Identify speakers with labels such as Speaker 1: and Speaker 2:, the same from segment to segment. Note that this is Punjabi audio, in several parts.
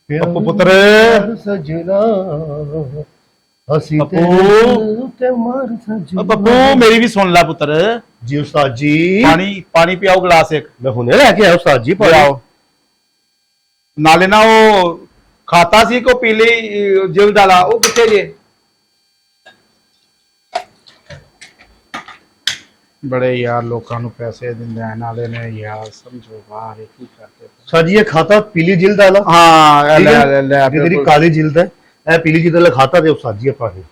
Speaker 1: ਪੱਪੂ ਪੁੱਤਰ
Speaker 2: ਸਜਣਾ ਅਸੀਂ
Speaker 1: ਪੱਪੂ
Speaker 2: ਤੇ ਮਾਰ ਸਜਣਾ।
Speaker 1: ਪੱਪੂ ਮੇਰੀ ਵੀ ਸੁਣ ਲੈ ਪੁੱਤਰ।
Speaker 2: ਜੀ ਉਸਤਾਦ ਜੀ,
Speaker 1: ਪਾਣੀ ਪਿਆਓ ਗਲਾਸ ਇੱਕ।
Speaker 2: ਮੈਂ ਹੁਣੇ ਲੈ ਕੇ ਆਇਆ ਉਸਤਾਦ ਜੀ।
Speaker 1: ਪਿਆਓ ਨਾਲੇ ਨਾ ਉਹ ਖਾਤਾ ਸੀ ਕੋ ਪੀਲੀ ਜਿਲਦ ਵਾਲਾ, ਉਹ ਕਿੱਥੇ ਜੇ? ਬੜੇ ਯਾਰ ਲੋਕਾਂ ਨੂੰ ਪੈਸੇ ਦਿੰਦੇ ਆ ਨਾਲੇ ਨੇ ਯਾਰ, ਸਮਝੋ ਬਾਹਰ ਕੀ ਕਰਦੇ।
Speaker 2: ਉਸਤਾਦ ਜੀ, ਇਹ खाता पीली जिल्द वाला।
Speaker 1: हाँ ले
Speaker 2: तेरी काली जिल्द है, ए पीली जिल्द वाला खाता दे उस्ताद जी। पानी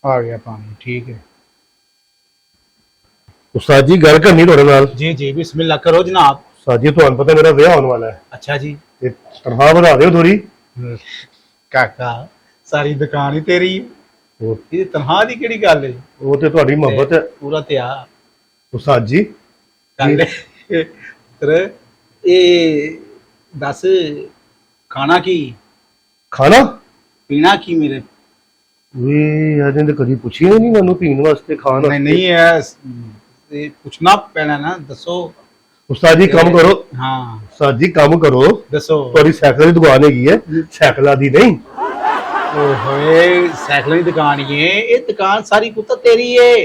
Speaker 1: आ गया पानी, ठीक है
Speaker 2: उस्ताद जी। गल करनी थोड़े नाल।
Speaker 1: जी जी बिस्मिल्लाह करो जनाब।
Speaker 2: उस्ताद जी, तुहानू पता मेरा विआह होने वाला है।
Speaker 1: अच्छा जी।
Speaker 2: ते तनख्वाह बढ़ा दियो थोड़ी।
Speaker 1: काका सारी दुकान ही तेरी है, ये तनख्वाह दी केड़ी गल है?
Speaker 2: वो ते तुहाडी मोहब्बत है
Speaker 1: पूरा तैयार
Speaker 2: उस्ताद जी।
Speaker 1: गल तेरे ए दस खाना की
Speaker 2: खाना
Speaker 1: पीना की मेरे?
Speaker 2: वे अजें ते कदी पुछी नहीं मैनू पीण वास्ते खाना।
Speaker 1: नहीं नहीं है पूछना पैना ना, दसो
Speaker 2: उस्ताद जी। काम करो।
Speaker 1: हाँ
Speaker 2: उस्ताद जी, काम करो।
Speaker 1: दसो
Speaker 2: थोड़ी साइकिल की दुकान हैगी है, साइकिल दी नहीं।
Speaker 1: ओए साइकिल की दुकान ही है ये, दुकान सारी पुत्तर तेरी है।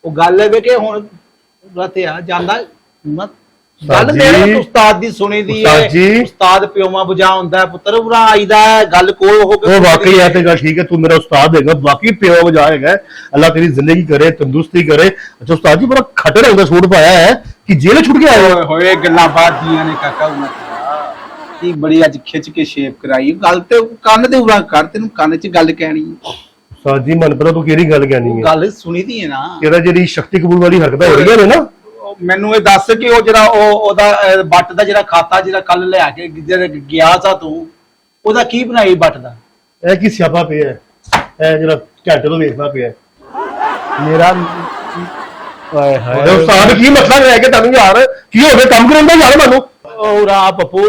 Speaker 1: वो गल है कि हुण राते आ जांदा मत गल मेरे उस्ताद दी सुनी दी है। उस्ताद प्योमा बुझा हुंदा है पुत्तर, उरा आईदा है गल कोल हो के।
Speaker 2: वो वाकई है ते गल ठीक है, तू मेरा उस्ताद हैगा, बाकी प्यो बुझा हैगा। अल्लाह तेरी जिंदगी करे, तंदुरुस्ती करे। अच्छा उस्ताद जी, बड़ा खटे रंग दा सूट पाया है कि जेल छुट के आए हो?
Speaker 1: होए गल्लां बात दियां ने काका उना की बड़ी अज खिच के शेप कराई। गल ते कान दे उरा कर, तेनू कान च गल कहनी।
Speaker 2: उस्ताद जी, मन पता तू केड़ी गल कहनी है?
Speaker 1: गल सुनी दी है ना
Speaker 2: तेरा जेडी शक्ति कबूल वाली हरकत हो रही है ना।
Speaker 1: ਮੈਨੂੰ ਇਹ ਦੱਸ ਕਿ ਉਹ ਜਿਹੜਾ ਉਹਦਾ ਬੱਟ ਦਾ ਜਿਹੜਾ ਖਾਤਾ ਜਿਹੜਾ ਕੱਲ ਲਿਆ ਕੇ ਜਿਹੜੇ ਗਿਆ ਸਾ ਤੂੰ, ਉਹਦਾ ਕੀ ਬਣਾਈ ਬੱਟ ਦਾ?
Speaker 2: ਇਹ ਕੀ ਸਿਆਪਾ ਪਿਆ ਹੈ, ਇਹ ਜਿਹੜਾ ਘੰਟੇ ਤੋਂ ਵੇਖਦਾ ਪਿਆ
Speaker 1: ਮੇਰਾ
Speaker 2: ਹਾਏ ਹਾਏ। ਉਸਤਾਦ ਕੀ ਮਸਲਾ ਹੈ ਕਿ ਤੁਹਾਨੂੰ ਯਾਰ ਕੀ ਹੋ ਗਿਆ? ਕੰਮ ਕਰਾਉਂਦਾ ਯਾਰ ਮੈਨੂੰ।
Speaker 1: ਉਹ ਰਾ ਪੱਪੂ।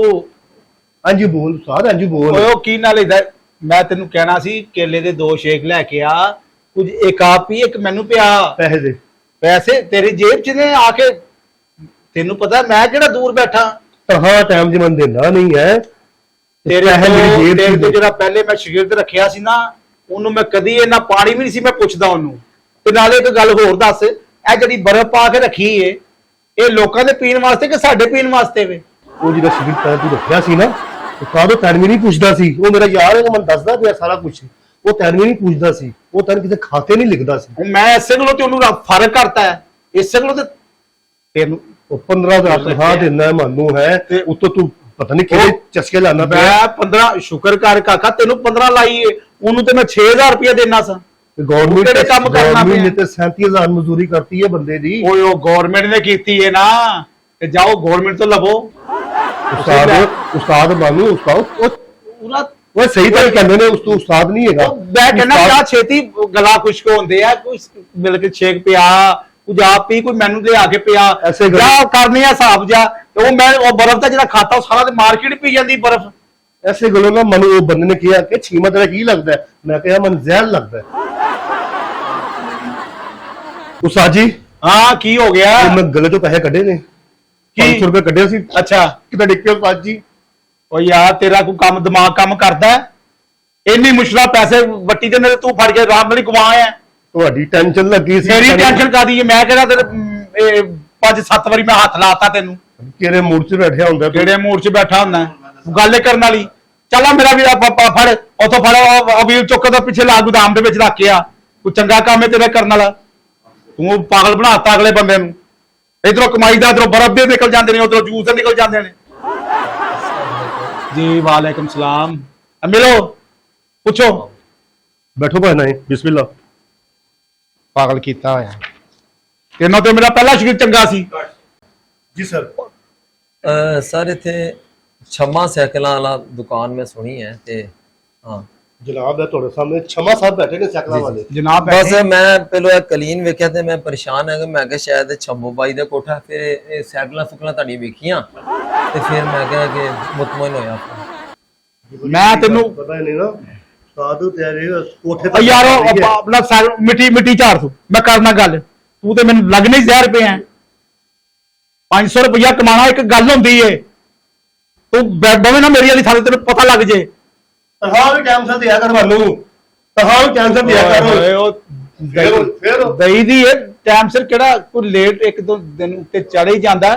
Speaker 2: ਹਾਂਜੀ ਬੋਲ ਉਸਤਾਦ, ਹਾਂਜੀ ਬੋਲ।
Speaker 1: ਓਏ ਉਹ ਕੀ ਨਾਲ ਇਦਾਂ? ਮੈਂ ਤੈਨੂੰ ਕਹਿਣਾ ਸੀ ਕੇਲੇ ਦੇ 2 ਸ਼ੇਕ ਲੈ ਕੇ ਆ, ਕੁਝ ਇੱਕ ਆਪ ਪੀ ਇੱਕ ਮੈਨੂੰ ਪਿਆ।
Speaker 2: ਪੈਸੇ ਦੇ
Speaker 1: ਪੈਸੇ ਤੇਰੀ ਜੇਬ ਚ ਨੇ ਆ ਕੇ, ਤੈਨੂੰ ਪਤਾ ਮੈਂ ਕਿਹੜਾ ਦੂਰ ਬੈਠਾ।
Speaker 2: ਹਾਂ ਟਾਈਮ ਜਿਵੇਂ ਦਿੰਦਾ ਨਹੀਂ ਹੈ
Speaker 1: ਤੇਰੇ ਤੋਂ ਜਿਹੜਾ ਪਹਿਲੇ ਮੈਂ ਸ਼ਾਗਿਰਦ ਰੱਖਿਆ ਸੀ ਨਾ, ਉਹਨੂੰ ਮੈਂ ਕਦੀ ਇਹਨਾਂ ਪਾਣੀ ਵੀ ਨਹੀਂ ਸੀ ਮੈਂ ਪੁੱਛਦਾ ਉਹਨੂੰ। ਤੇ ਨਾਲੇ ਇੱਕ ਗੱਲ ਹੋਰ ਦੱਸ, ਇਹ ਜਿਹੜੀ ਬਰਫ਼ ਪਾ ਕੇ ਰੱਖੀ ਏ, ਇਹ ਲੋਕਾਂ ਦੇ ਪੀਣ ਵਾਸਤੇ ਕਿ ਸਾਡੇ ਪੀਣ ਵਾਸਤੇ ਵੇ? ਉਹ
Speaker 2: ਜਿਹੜਾ ਸ਼ਾਗਿਰਦ ਤੂੰ ਰੱਖਿਆ ਸੀ ਨਾ, ਉਸਤਾਦ ਉਹ ਤੈਨੂੰ ਵੀ ਨਹੀਂ ਪੁੱਛਦਾ ਸੀ। ਉਹ ਮੇਰਾ ਯਾਰ ਹੈ, ਮੈਨੂੰ ਦੱਸਦਾ ਪਿਆ ਸਾਰਾ ਕੁਝ। ਉਹ ਤੈਨੂੰ ਵੀ ਨਹੀਂ ਪੁੱਛਦਾ ਸੀ, ਉਹ ਤੈਨੂੰ ਕਿਤੇ ਖਾਤੇ ਨਹੀਂ ਲਿਖਦਾ ਸੀ।
Speaker 1: ਮੈਂ ਇਸੇ ਗੱਲੋਂ ਤੇ ਉਹਨੂੰ ਫਰਕ ਕਰਤਾ ਹੈ, ਇਸੇ ਗੱਲੋਂ ਤੇ ਤੈਨੂੰ
Speaker 2: 15,000 ਤਨਖਾਹ ਦੇਣਾ ਮੈਨੂੰ ਹੈ, ਉਤੋਂ ਤੂੰ ਪਤਾ ਨਹੀਂ ਕਿਹੜੇ ਚਸਕੇ ਲਾਣਾ ਪਿਆ।
Speaker 1: ਮੈਂ 15 ਸ਼ੁਕਰ ਕਰ ਕਾਕਾ, ਤੈਨੂੰ 15 ਲਾਈ ਏ, ਉਹਨੂੰ ਤੇ ਮੈਂ 6000 ਰੁਪਏ ਦੇਣਾ ਸਾਂ।
Speaker 2: ਗਵਰਨਮੈਂਟ ਨੇ ਕੰਮ ਕਰਨਾ ਪਿਆ। ਨੇ ਤੇ 37,000 ਮਜ਼ਦੂਰੀ ਕਰਤੀ ਹੈ ਬੰਦੇ ਦੀ।
Speaker 1: ਓਏ ਉਹ ਗਵਰਨਮੈਂਟ ਨੇ ਕੀਤੀ ਹੈ ਨਾ, ਤੇ ਜਾਓ ਗਵਰਨਮੈਂਟ ਤੋਂ ਲਵੋ।
Speaker 2: ਉਸਤਾਦ ਬਾਨੂ ਉਸਤਾਦ ਉਹ ਸਹੀ ਤਾਂ ਕਹਿੰਦੇ ਨੇ, ਉਸ ਤੋਂ ਉਸਤਾਦ ਨਹੀਂ ਹੈਗਾ।
Speaker 1: ਮੈਂ ਕਹਿੰਦਾ ਕਿਆ ਛੇਤੀ ਗਲਾ ਖੁਸ਼ਕ ਹੁੰਦੇ ਆ, ਕੋਈ ਮਿਲ ਕੇ ਛੇਕ ਪਿਆ, ਕੁਝ ਆਪ ਪੀ, ਕੋਈ ਮੈਨੂੰ ਦੇ ਆ ਕੇ ਪਿਆ, ਜਾ ਕਰਨੀ ਆ ਹਿਸਾਬ ਜਾ। ਉਹ ਮੈਂ ਉਹ ਬਰਫ਼ ਦਾ ਜਿਹੜਾ ਖਾਤਾ ਉਹ ਸਾਰਾ ਤੇ ਮਾਰਕੀਟ ਪੀ ਜਾਂਦੀ ਬਰਫ਼।
Speaker 2: ਐਸੇ ਗੱਲੋਂ ਨਾ ਮੈਨੂੰ ਉਹ ਬੰਦੇ ਨੇ ਕਿਹਾ ਕਿ ਛੀਮਾ ਤੇਰਾ ਕੀ ਲੱਗਦਾ ਹੈ? ਮੈਂ ਕਿਹਾ ਮੈਨੂੰ ਜ਼ਹਿਰ ਲੱਗਦਾ ਹੈ। ਉਸਤਾਦ ਜੀ
Speaker 1: ਹਾਂ ਕੀ ਹੋ ਗਿਆ?
Speaker 2: ਮੈਂ ਗਲੇ ਤੋਂ ਪੈਸੇ ਕੱਢੇ ਨੇ, 500 ਰੁਪਏ ਕੱਢਿਆ ਸੀ।
Speaker 1: ਅੱਛਾ
Speaker 2: ਕਿਤੇ ਡਿੱਗ ਪਿਆ ਉਸਤਾਦ ਜੀ।
Speaker 1: ਓ ਯਾਰ ਤੇਰਾ ਕੋਈ ਕੰਮ ਦਿਮਾਗ ਕੰਮ ਕਰਦਾ? ਇੰਨੀ ਮੁਸ਼ਕਲਾਂ ਪੈਸੇ ਵੱਟੀ ਦੇ ਨੇ ਤੂੰ ਫੜ ਕੇ ਰਾਮ ਨਾਲ ਗਵਾਇਆ।
Speaker 2: ਤੁਹਾਡੀ ਟੈਨਸ਼ਨ ਲੱਗੀ ਸੀ।
Speaker 1: ਮੇਰੀ ਟੈਨਸ਼ਨ ਕਾਦੀ ਹੈ? ਮੈਂ ਕਿਹੜਾ ਤੇਰੇ 5-7 ਵਾਰੀ ਮੈਂ ਹੱਥ ਲਾਤਾ ਤੈਨੂੰ।
Speaker 2: ਕਿਹੜੇ ਮੂਡ 'ਚ ਬੈਠਿਆ ਹੁੰਦਾ?
Speaker 1: ਕਿਹੜੇ ਮੂਡ 'ਚ ਬੈਠਾ ਹੁੰਦਾ? ਗੱਲ ਕਰਨ ਵਾਲੀ ਚੱਲ ਮੇਰਾ ਵੀ ਫੜ ਉਥੋਂ ਫੜ, ਅਬੀਲ ਚੁੱਕ ਦਾ ਪਿੱਛੇ ਲਾ ਗੋਦਾਮ ਦੇ ਵਿੱਚ ਰੱਖ ਕੇ ਆ। ਕੋਈ ਚੰਗਾ ਕੰਮ ਹੈ ਤੇਰਾ ਕਰਨ ਵਾਲਾ? ਤੂੰ ਪਾਗਲ ਬਣਾਤਾ ਅਗਲੇ ਬੰਦੇ ਨੂੰ। ਇਧਰੋਂ ਕਮਾਈ ਦਾ, ਇਧਰੋਂ ਬਰਫ਼ ਦੇ ਨਿਕਲ ਜਾਂਦੇ ਨੇ, ਉਧਰੋਂ ਜੂਸ ਦੇ ਨਿਕਲ ਜਾਂਦੇ ਨੇ। ਜੀ ਵਾਲੇਕੁਮ ਸਲਾਮ। ਮਿਲੋ, ਪੁੱਛੋ।
Speaker 2: ਬੈਠੋ ਭਾਈ ਨਹੀਂ ਬਿਸਮਿਲ੍ਲਾ।
Speaker 1: ਪਾਗਲ ਕੀਤਾ ਹੋਇਆ ਤੈਨੂੰ ਤੇ ਮੇਰਾ ਪਹਿਲਾ ਸ਼ਗਿਰਦ ਚੰਗਾ ਸੀ।
Speaker 2: ਜੀ ਸਰ।
Speaker 3: ਸਰ ਇੱਥੇ ਛਮਾ ਸਾਈਕਲਾਂ ਵਾਲਾ ਦੁਕਾਨ ਮੈਂ ਸੁਣੀ ਹੈ ਤੇ ਹਾਂ
Speaker 2: ਜਨਾਬ ਦਾ ਤੁਹਾਡੇ ਸਾਹਮਣੇ ਛਮਾ ਸਾਹਿਬ ਬੈਠੇ ਨੇ ਸਾਈਕਲਾਂ ਵਾਲੇ।
Speaker 1: ਜਨਾਬ
Speaker 3: ਬਸ ਮੈਂ ਪਹਿਲਾਂ ਇਹ ਕਲੀਨ ਵੇਖਿਆ ਤੇ ਮੈਂ ਪਰੇਸ਼ਾਨ ਹੈ ਕਿ ਮੈਂ ਕਿਹਾ ਸ਼ਾਇਦ ਛੰਮੋ ਬਾਈ ਦਾ ਕੋਠਾ। ਫਿਰ ਇਹ ਸਾਈਕਲਾਂ ਸੁਕਲਾਂ ਤੁਹਾਡੀਆਂ ਵੇਖੀਆਂ ਤੇ ਫਿਰ ਮੈਂ ਕਿਹਾ ਕਿ ਮੁਤਮਇਨ ਹੋਇਆ।
Speaker 1: ਮੈਂ ਤੈਨੂੰ
Speaker 2: ਪਤਾ ਨਹੀਂ ਨਾ ਸਾਧੂ ਤੇਰੇ ਕੋਠੇ ਤੇ
Speaker 1: ਯਾਰੋ ਆਪਣਾ ਮਿੱਟੀ ਝਾੜ ਤੂੰ। ਮੈਂ ਕਰਨਾ ਗੱਲ, ਤੂੰ ਤੇ ਮੈਨੂੰ ਲੱਗਣੇ ਜ਼ਹਿਰ ਪਏ ਆ। 500 ਰੁਪਇਆ ਕਮਾਣਾ ਇੱਕ ਗੱਲ ਹੁੰਦੀ ਏ। ਤੂੰ ਬੈਠ ਬਵੇਂ ਨਾ ਮੇਰੀ ਵਾਲੀ ਥਾਲੇ, ਤੈਨੂੰ ਪਤਾ ਲੱਗ ਜੇ
Speaker 2: ਤਨਖਾਹ ਵੀ ਟਾਈਮ ਸਿਰ ਦਿਆ ਕਰ ਸਾਨੂੰ, ਤਨਖਾਹ ਵੀ ਟਾਈਮ ਸਿਰ ਦਿਆ ਕਰ।
Speaker 1: ਓਏ ਉਹ
Speaker 2: ਫਿਰ
Speaker 1: ਦਈ ਦੀ ਹੈ ਟਾਈਮ ਸਿਰ ਕਿਹੜਾ ਕੋਈ ਲੇਟ ਇੱਕ ਦੋ ਦਿਨ ਉੱਤੇ ਚੜ ਹੀ ਜਾਂਦਾ।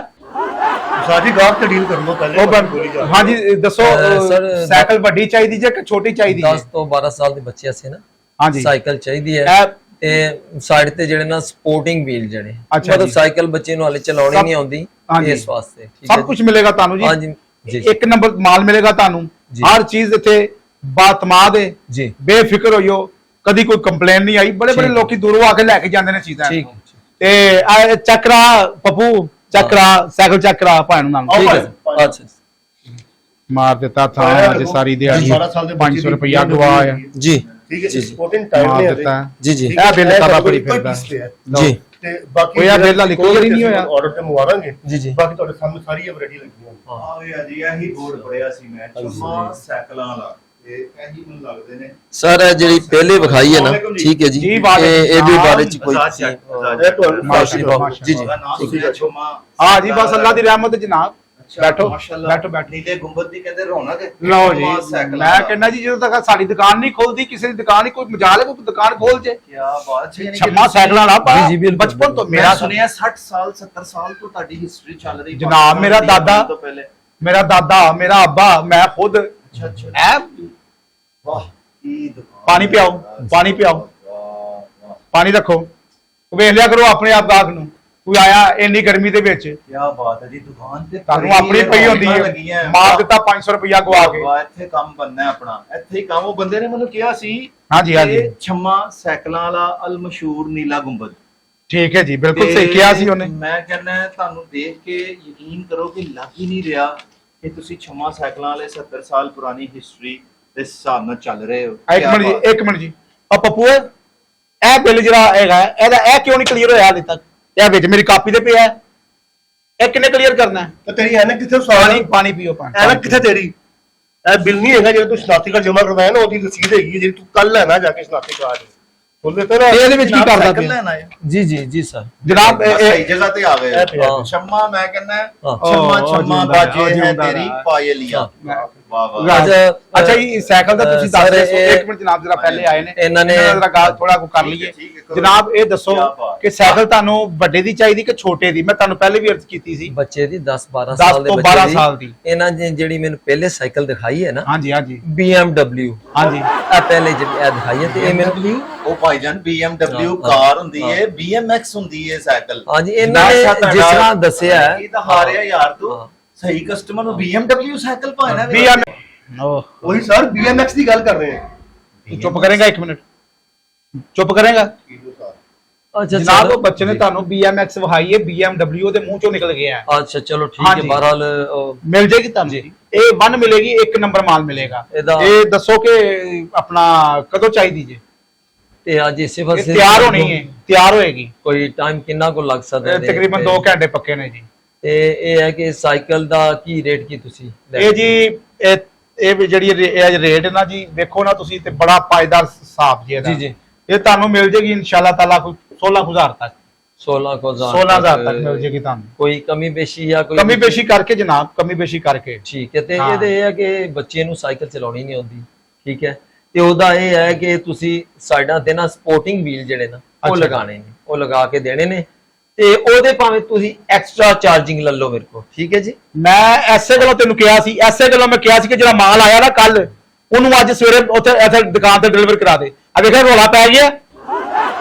Speaker 2: ਸਾਡੀ ਗਾਹਕ ਤੇ ਡੀਲ ਕਰਨ ਤੋਂ ਪਹਿਲੇ
Speaker 1: ਹਾਂਜੀ ਦੱਸੋ
Speaker 3: ਸਰ,
Speaker 1: ਸਾਈਕਲ ਵੱਡੀ ਚਾਹੀਦੀ ਜਾਂ ਕਿ ਛੋਟੀ ਚਾਹੀਦੀ ਹੈ?
Speaker 3: 10 ਤੋਂ 12 ਸਾਲ ਦੇ ਬੱਚੇ ਅਸੀਂ ਨਾ
Speaker 1: ਹਾਂਜੀ
Speaker 3: ਸਾਈਕਲ ਚਾਹੀਦੀ ਹੈ
Speaker 1: ਇਹ
Speaker 3: ਤੇ ਸਾਈਡ ਤੇ ਜਿਹੜੇ ਨਾ ਸਪੋਰਟਿੰਗ ਵੀਲ ਜਿਹੜੇ
Speaker 1: ਅੱਛਾ
Speaker 3: ਮਤਲਬ
Speaker 1: ਜੀ।
Speaker 3: ਸਾਈਕਲ ਬੱਚੇ ਨੂੰ ਹਾਲੇ ਚਲਾਉਣੀ
Speaker 1: ਸਭ-
Speaker 3: ਨਹੀਂ ਆਉਂਦੀ
Speaker 1: ਹਾਂਜੀ।
Speaker 3: ਇਸ ਵਾਸਤੇ ਠੀਕ ਹੈ
Speaker 1: ਸਭ ਕੁਝ ਮਿਲੇਗਾ ਤੁਹਾਨੂੰ ਜੀ।
Speaker 3: ਹਾਂਜੀ ਜੀ
Speaker 1: ਇੱਕ ਨੰਬਰ ਮਾਲ ਮਿਲੇਗਾ ਤੁਹਾਨੂੰ,
Speaker 3: ਜੀ।
Speaker 1: ਹਰ ਚੀਜ਼ ਇੱਥੇ ਬਾਤਮਾਦ ਹੈ,
Speaker 3: ਜੀ
Speaker 1: ਬੇਫਿਕਰ ਹੋਇਓ, ਕਦੀ ਕੋਈ ਕੰਪਲੇਨ ਨਹੀਂ ਆਈ। ਬੜੇ ਬੜੇ
Speaker 3: ਠੀਕ।
Speaker 1: ਲੋਕੀ ਦੂਰੋਂ ਆ ਕੇ ਲੈ ਕੇ ਜਾਂਦੇ ਨੇ ਚੀਜ਼ਾਂ
Speaker 3: ਠੀਕ
Speaker 1: ਤੇ ਆ ਚੱਕਰਾ ਪੱਪੂ ਚੱਕਰਾ ਸਾਈਕਲ ਚੱਕਰਾ ਭਾਣ ਨਾਲ
Speaker 2: ਆਓ
Speaker 3: ਠੀਕ ਹੈ
Speaker 2: ਭਾਈ।
Speaker 3: ਅੱਛਾ
Speaker 1: ਮਾਰ ਦਿੱਤਾ ਥਾਂ ਅੱਜ ਸਾਰੀ ਦਿਹਾੜੀ
Speaker 2: 12 ਸਾਲ ਦੇ
Speaker 1: 500 ਰੁਪਇਆ ਗਵਾਇਆ
Speaker 3: ਜੀ
Speaker 2: ਠੀਕ ਹੈ
Speaker 3: ਜੀ।
Speaker 2: ਸਪੋਰਟਿੰਗ ਟਾਈਮ
Speaker 1: ਮਾਰ
Speaker 2: ਨੇ
Speaker 1: ਦਿੱਤਾ
Speaker 3: ਜੀ ਜੀ
Speaker 1: ਇਹ ਬਿੱਲ ਸਾਡਾ ਬੜੀ
Speaker 2: ਕੋਈ
Speaker 1: ਫਿਰਦਾ
Speaker 2: ਪਿਛਲੇ ਹੈ।
Speaker 3: ਜੀ
Speaker 2: ਤੇ ਬਾਕੀ
Speaker 1: ਉਹ ਯਾਰ ਬਿੱਲ ਵਾਲੀ ਕੋਈ ਵਾਰੀ ਨਹੀਂ ਹੋਇਆ।
Speaker 2: ਆਰਡਰ ਤੇ ਮੰਗਵਾਵਾਂਗੇ
Speaker 3: ਜੀ ਜੀ
Speaker 2: ਬਾਕੀ ਤੁਹਾਡੇ ਸਾਹਮਣੇ ਸਾਰੀ ਵੈਰਾਈਟੀ ਲੱਗੀ ਹੋਈ
Speaker 3: ਹਾਂ।
Speaker 4: ਆ ਜੀ ਇਹੀ ਬੋਰਡ ਪੜਿਆ ਸੀ ਮੈਂ ਚੁੰਮਾ ਸਾਈਕਲਾਂ ਵਾਲਾ ਤੇ ਇਹੀ ਮੈਨੂੰ ਲੱਗਦੇ ਨੇ
Speaker 3: ਸਰ ਇਹ ਜਿਹੜੀ ਪਹਿਲੇ ਵਿਖਾਈ ਹੈ ਨਾ ਠੀਕ ਹੈ ਜੀ
Speaker 1: ਜੀ, ਵਾਲੇ
Speaker 3: ਇਹਦੇ ਬਾਰੇ ਚ ਕੋਈ
Speaker 4: ਆਜ਼ਾਦ ਚੱਕ, ਆਜ਼ਾਦ
Speaker 2: ਇਹ ਤੁਹਾਨੂੰ
Speaker 1: ਮਾਸ਼ਾਅੱਲਾ,
Speaker 3: ਜੀ ਜੀ
Speaker 4: ਉਹਦਾ ਨਾਮ
Speaker 3: ਠੀਕ
Speaker 4: ਸੁਣਿਆ ਚੁੰਮਾ
Speaker 1: ਹਾਂ ਜੀ ਬਸ ਅੱਲਾ ਦੀ ਰਹਿਮਤ ਜਨਾਬ। ਬੈਠੋ
Speaker 4: ਮਾਸ਼ਾਅੱਲਾ
Speaker 1: ਬੈਠੋ ਬੈਠੋ
Speaker 4: ਨੀਲੇ ਗੁੰਬਦ ਦੀ ਕਹਿੰਦੇ ਰੌਣਕ ਹੈ
Speaker 1: ਲਓ ਜੀ
Speaker 4: ਚੁੰਮਾ ਸਾਈਕਲਾਂ
Speaker 1: ਮੈਂ
Speaker 4: ਵਾਲਾ।
Speaker 1: ਕਹਿੰਦਾ ਜੀ ਜਦੋਂ ਤੱਕ ਸਾਡੀ ਦੁਕਾਨ ਨਹੀਂ ਖੁੱਲਦੀ ਕਿਸੇ ਦੀ ਦੁਕਾਨ ਹੀ ਕੋਈ ਮਜਾਲ ਹੈ ਕੋਈ ਦੁਕਾਨ ਖੋਲ ਜੇ
Speaker 4: ਕਿਆ ਬਾਤ ਹੈ
Speaker 1: ਛੰਮਾ ਸਾਈਕਲਾਂ ਵਾਲਾ ਪਾ
Speaker 3: ਜੀ, ਜੀ, ਬਿਲਕੁਲ,
Speaker 1: ਬਚਪਨ ਤੋਂ
Speaker 4: ਮੇਰਾ
Speaker 1: ਮੇਰਾ
Speaker 4: ਸੁਣਿਆ 60 ਸਾਲ 70 ਸਾਲ ਤੋਂ ਤੁਹਾਡੀ ਹਿਸਟਰੀ ਚੱਲ ਰਹੀ
Speaker 1: ਜਨਾਬ, ਮੇਰਾ ਦਾਦਾ-
Speaker 4: ਤੋਂ ਪਹਿਲੇ
Speaker 1: ਮੇਰਾ ਦਾਦਾ ਮੇਰਾ ਅੱਬਾ ਮੈਂ ਖੁਦ
Speaker 4: ਅੱਛਾ ਅੱਛਾ
Speaker 1: ਐ
Speaker 4: ਵਾਹ ਕੀ ਦੁਕਾਨ
Speaker 1: ਪਾਣੀ ਪਿਆਓ ਪਾਣੀ ਪਿਆਓ
Speaker 4: ਵਾਹ ਵਾਹ
Speaker 1: ਪਾਣੀ ਰੱਖੋ ਵੇਖ ਲਿਆ ਕਰੋ ਆਪਣੇ ਆਪ ਗਾਹਕ ਨੂੰ ਕੋਈ ਆਇਆ ਇੰਨੀ ਗਰਮੀ ਦੇ ਵਿੱਚ
Speaker 4: ਕਿਆ ਬਾਤ ਹੈ ਜੀ ਦੁਕਾਨ ਤੇ
Speaker 1: ਤੁਹਾਨੂੰ ਆਪਣੀ ਪਈ ਹੁੰਦੀ ਹੈ ਮਾਰ ਦਿੱਤਾ 500 ਰੁਪਇਆ ਗਵਾ ਕੇ
Speaker 4: ਵਾਹ ਇੱਥੇ ਕੰਮ ਬੰਨਾ ਹੈ ਆਪਣਾ ਇੱਥੇ ਹੀ ਕੰਮ ਉਹ ਬੰਦੇ ਨੇ ਮੈਨੂੰ ਕਿਹਾ ਸੀ
Speaker 1: ਹਾਂਜੀ ਹਾਂਜੀ
Speaker 4: ਕਿ ਛੰਮਾ ਸਾਈਕਲਾਂ ਵਾਲਾ ਅਲ ਮਸ਼ਹੂਰ ਨੀਲਾ ਗੁੰਬਦ
Speaker 1: ਠੀਕ ਹੈ ਜੀ ਬਿਲਕੁਲ
Speaker 4: ਤੇ
Speaker 1: ਸਹੀ ਕਿਹਾ ਸੀ ਉਹਨੇ।
Speaker 4: ਮੈਂ ਕਹਿੰਦਾ ਤੁਹਾਨੂੰ ਦੇਖ ਕੇ ਯਕੀਨ ਕਰੋ ਕਿ ਲੱਗ ਹੀ ਨਹੀਂ ਰਿਹਾ ਕਿ ਤੁਸੀਂ ਛੰਮਾ ਸਾਈਕਲਾਂ ਵਾਲੇ 70 ਸਾਲ ਪੁਰਾਣੀ ਹਿਸਟਰੀ ਦੇ ਹਿਸਾਬ ਨਾਲ ਚੱਲ ਰਹੇ ਹੋ।
Speaker 1: ਇੱਕ ਮਿੰਟ ਜੀ ਇੱਕ ਮਿੰਟ ਜੀ ਆ ਪੱਪੂ ਇਹ ਬਿੱਲ ਜਿਹੜਾ ਹੈਗਾ ਇਹਦਾ ਇਹ ਕਿਉਂ ਨਹੀਂ ਕਲੀਅਰ ਹੋਇਆ ਹਾਲੇ ਤੱਕ? ਇਹ ਵਿੱਚ ਮੇਰੀ ਕਾਪੀ ਤੇ ਪਿਆ ਹੈ। ਇਹ ਕਿੰਨੇ ਕਲੀਅਰ ਕਰਨਾ ਹੈ?
Speaker 2: ਤੇ ਤੇਰੀ ਐਨਕ ਕਿੱਥੇ
Speaker 1: ਪਾਣੀ ਪਾਣੀ ਪੀਓ ਪਾਣੀ
Speaker 2: ਐਨਕ ਕਿੱਥੇ ਤੇਰੀ? ਇਹ ਬਿੱਲ ਨਹੀਂ ਹੈਗਾ ਜਿਹੜਾ ਤੂੰ ਸ਼ਨਾਖਤੀ ਕਾਰਡ ਜਮ੍ਹਾਂ ਕਰਵਾਇਆ ਨਾ ਉਹਦੀ ਰਸੀਦ ਹੈਗੀ ਜਿਹੜੀ ਤੂੰ ਕੱਲ ਲੈਣਾ ਜਾ ਕੇ ਸ਼ਨਾਖਤੀ ਕਾਰਡ ਬੋਲੇ ਤਾਂ ਨਾ
Speaker 1: ਤੇ ਇਹਦੇ ਵਿੱਚ ਕੀ ਕਰਦਾ
Speaker 4: ਸਾਈਕਲ
Speaker 1: ਪਿਆ
Speaker 4: ਲੈਣਾ ਹੈ
Speaker 3: ਜੀ ਜੀ ਜੀ ਸਰ
Speaker 1: ਜਨਾਬ
Speaker 4: ਬਸ ਸਹੀ ਜਗ੍ਹਾ ਤੇ ਆ ਗਏ
Speaker 2: ਇਹ ਪਿਆ।
Speaker 3: ਹਾਂ।
Speaker 4: ਛੰਮਾ ਮੈਂ ਕਹਿੰਦਾ
Speaker 3: ਹਾਂ।
Speaker 4: ਛੰਮਾ
Speaker 1: ਉਹ
Speaker 4: ਛੰਮਾ
Speaker 1: ਜਿਉਂਦਾ ਹੈ,
Speaker 4: ਬਾਜੇ
Speaker 1: ਉਹ
Speaker 4: ਹੈ
Speaker 1: ਜਿਉਂਦਾ
Speaker 4: ਤੇਰੀ
Speaker 1: ਹੈ।
Speaker 4: ਪਾਇਲੀਆਂ
Speaker 3: ਹਾਂ।
Speaker 4: ਵਾਹ ਵਾਹ
Speaker 1: ਰਾਜ-
Speaker 3: ਅੱਜ,
Speaker 1: ਅੱਛਾ ਜੀ ਸਾਈਕਲ ਦਾ ਤੁਸੀਂ ਦੱਸ
Speaker 3: ਸਰ,
Speaker 1: ਰਹੇ
Speaker 3: ਇਹ-
Speaker 1: ਇੱਕ ਮਿੰਟ ਜਨਾਬ ਜਰਾ ਪਹਿਲੇ ਆਏ ਨੇ
Speaker 3: ਇਹਨਾਂ ਨੇ-
Speaker 1: ਜਰਾ ਗੱਲ ਥੋੜਾ ਕੋ ਕਰ ਲਈਏ
Speaker 4: ਠੀਕ ਹੈ, ਕਰੋ।
Speaker 1: ਜਨਾਬ ਇਹ ਦੱਸੋ
Speaker 4: ਕਿਆ ਬਾਤ।
Speaker 1: ਕਿ ਸਾਈਕਲ ਤੁਹਾਨੂੰ ਵੱਡੇ ਦੀ ਚਾਹੀਦੀ ਕਿ ਛੋਟੇ ਦੀ? ਮੈਂ ਤੁਹਾਨੂੰ ਪਹਿਲੇ ਵੀ ਅਰਜ਼ ਕੀਤੀ ਸੀ
Speaker 3: ਬੱਚੇ ਦੀ 10 12
Speaker 1: 10
Speaker 3: ਸਾਲ ਦੇ
Speaker 1: ਤੋਂ
Speaker 3: ਬੱਚੇ
Speaker 1: 12 ਸਾਲ ਦੀ।
Speaker 3: ਇਹਨਾਂ ਨੇ ਜਿਹੜੀ ਮੈਨੂੰ ਪਹਿਲੇ ਸਾਈਕਲ ਦਿਖਾਈ ਹੈ ਨਾ
Speaker 1: ਹਾਂਜੀ ਹਾਂਜੀ
Speaker 3: BMW
Speaker 1: ਹਾਂਜੀ
Speaker 3: ਆ ਪਹਿਲੇ ਜਿਹੜੀ ਇਹ ਦਿਖਾਈ ਹੈ ਤੇ ਇਹ ਮੈਨੂੰ
Speaker 4: ਉਹ ਭਾਈਜਾਨ BMW
Speaker 3: ਹਾਂ,
Speaker 4: ਕਾਰ ਹੁੰਦੀ
Speaker 3: ਹਾਂ।
Speaker 4: ਹੈ BMX ਹੁੰਦੀ ਹੈ ਸਾਈਕਲ
Speaker 3: ਹਾਂਜੀ ਇਹਨਾਂ ਨੇ ਜਿਸ ਤਰ੍ਹਾਂ ਦੱਸਿਆ ਹੈ
Speaker 4: ਇਹ ਤਾਂ ਹਾਰਿਆ ਯਾਰ ਤੂੰ
Speaker 3: ਹਾਂ।
Speaker 4: ਸਹੀ ਕਸਟਮਰ ਨੂੰ BMW ਸਾਈਕਲ ਪਾਣਾ
Speaker 1: ਵੀ ਆ ਓਹ
Speaker 2: ਉਹੀ ਸਰ BMX ਦੀ ਗੱਲ ਕਰ ਰਹੇ ਹਾਂ
Speaker 1: ਤੂੰ ਚੁੱਪ ਕਰੇਗਾ ਇੱਕ ਮਿੰਟ ਚੁੱਪ ਕਰੇਗਾ
Speaker 3: ਅੱਛਾ
Speaker 1: ਜਨਾਬ ਉਹ ਬੱਚੇ ਨੇ ਤੁਹਾਨੂੰ BMX ਵਹਾਈ ਹੈ BMW ਦੇ ਮੂੰਹ ਚੋਂ ਨਿਕਲ ਗਿਆ ਹੈ।
Speaker 3: ਅੱਛਾ ਚਲੋ ਠੀਕ ਹੈ
Speaker 1: ਹਾਂਜੀ।
Speaker 3: ਬਹਰਾਲ
Speaker 1: ਮਿਲ ਜਾਏਗੀ ਤੁਹਾਨੂੰ ਇਹ ਬੰਨ ਮਿਲੇਗੀ ਇੱਕ ਨੰਬਰ ਮਾਲ ਮਿਲੇਗਾ।
Speaker 3: ਇਹਦਾ-
Speaker 1: ਇਹ ਦੱਸੋ ਕਿ ਆਪਣਾ ਕਦੋਂ ਚਾਹੀਦੀ ਜੇ?
Speaker 3: ਤੇ ਅੱਜ ਇਸੇ
Speaker 1: ਇਹ
Speaker 3: ਵਾਸਤੇ
Speaker 1: ਤਿਆਰ ਹੋਣੀ ਹੈ ਤਿਆਰ ਹੋਏਗੀ
Speaker 3: ਕੋਈ ਟਾਈਮ ਕਿੰਨਾ ਕੋ ਲੱਗ ਸਕਦਾ
Speaker 1: ਇਹ
Speaker 3: ਇਹਦੇ
Speaker 1: ਤਕਰੀਬਨ
Speaker 3: ਤੇ-
Speaker 1: 2 ਘੰਟੇ ਪੱਕੇ ਨੇ ਜੀ।
Speaker 3: ਤੇ ਇਹ ਹੈ ਕਿ ਸਾਈਕਲ ਦਾ ਕੀ ਰੇਟ ਕੀ ਤੁਸੀਂ ਲੈ
Speaker 1: ਇਹ ਜੀ ਇਹ ਵੀ ਜਿਹੜੀ ਇਹ ਰੇਟ ਨਾ ਜੀ ਵੇਖੋ ਨਾ ਤੁਸੀਂ ਤੇ ਬੜਾ ਪਾਇਦਾਰ ਹਿਸਾਬ ਜੀ ਇਹਦਾ।
Speaker 3: ਜੀ, ਜੀ।
Speaker 1: ਇਹ ਤੁਹਾਨੂੰ ਮਿਲ ਜੇਗੀ ਇਨਸ਼ਾਅੱਲਾ ਤਾਲਾ ਕੋਈ 16000 ਤੱਕ
Speaker 3: 16,000
Speaker 1: ਤੱਕ ਮਿਲ ਜੇਗੀ ਤੁਹਾਨੂੰ।
Speaker 3: ਕੋਈ ਕਮੀ ਬੇਸ਼ੀ ਜਾਂ ਕੋਈ
Speaker 1: ਕਮੀ ਬੇਸ਼ੀ ਕਰਕੇ ਜਨਾਬ ਕਮੀ ਬੇਸ਼ੀ ਕਰਕੇ
Speaker 3: ਠੀਕ ਹੈ ਤੇ
Speaker 1: ਹਾਂ।
Speaker 3: ਇਹਦੇ ਇਹ ਹੈ ਕਿ ਬੱਚੇ ਨੂੰ ਸਾਈਕਲ ਚਲਾਉਣੀ ਨਹੀਂ ਆਉਂਦੀ ਠੀਕ ਹੈ ਤੇ ਉਹਦਾ ਇਹ ਹੈ ਕਿ ਤੁਸੀਂ ਸਾਈਡਾਂ ਤੇ ਨਾ ਸਪੋਰਟਿੰਗ ਵੀਲ ਜਿਹੜੇ ਨਾ ਉਹ
Speaker 1: ਅੱਛਾ।
Speaker 3: ਲਗਾਣੇ ਨੇ ਉਹ ਲਗਾ ਕੇ ਦੇਣੇ ਨੇ ਤੇ ਉਹਦੇ ਭਾਵੇਂ ਤੁਸੀਂ ਐਕਸਟਰਾ ਚਾਰਜਿੰਗ ਲੈ ਲਓ ਮੇਰੇ ਕੋਲ ਠੀਕ ਹੈ ਜੀ।
Speaker 1: ਮੈਂ ਐਸੇ ਗੱਲੋਂ ਤੈਨੂੰ ਕਿਹਾ ਸੀ ਐਸੇ ਗੱਲੋਂ ਮੈਂ ਕਿਹਾ ਸੀ ਕਿ ਜਿਹੜਾ ਮਾਲ ਆਇਆ ਨਾ ਕੱਲ ਉਹਨੂੰ ਅੱਜ ਸਵੇਰੇ ਉੱਥੇ ਇੱਥੇ ਦੁਕਾਨ ਤੇ ਡਿਲੀਵਰ ਕਰਾ ਦੇ। ਆ ਵੇਖਿਆ ਰੋਲਾ ਪੈ ਗਿਆ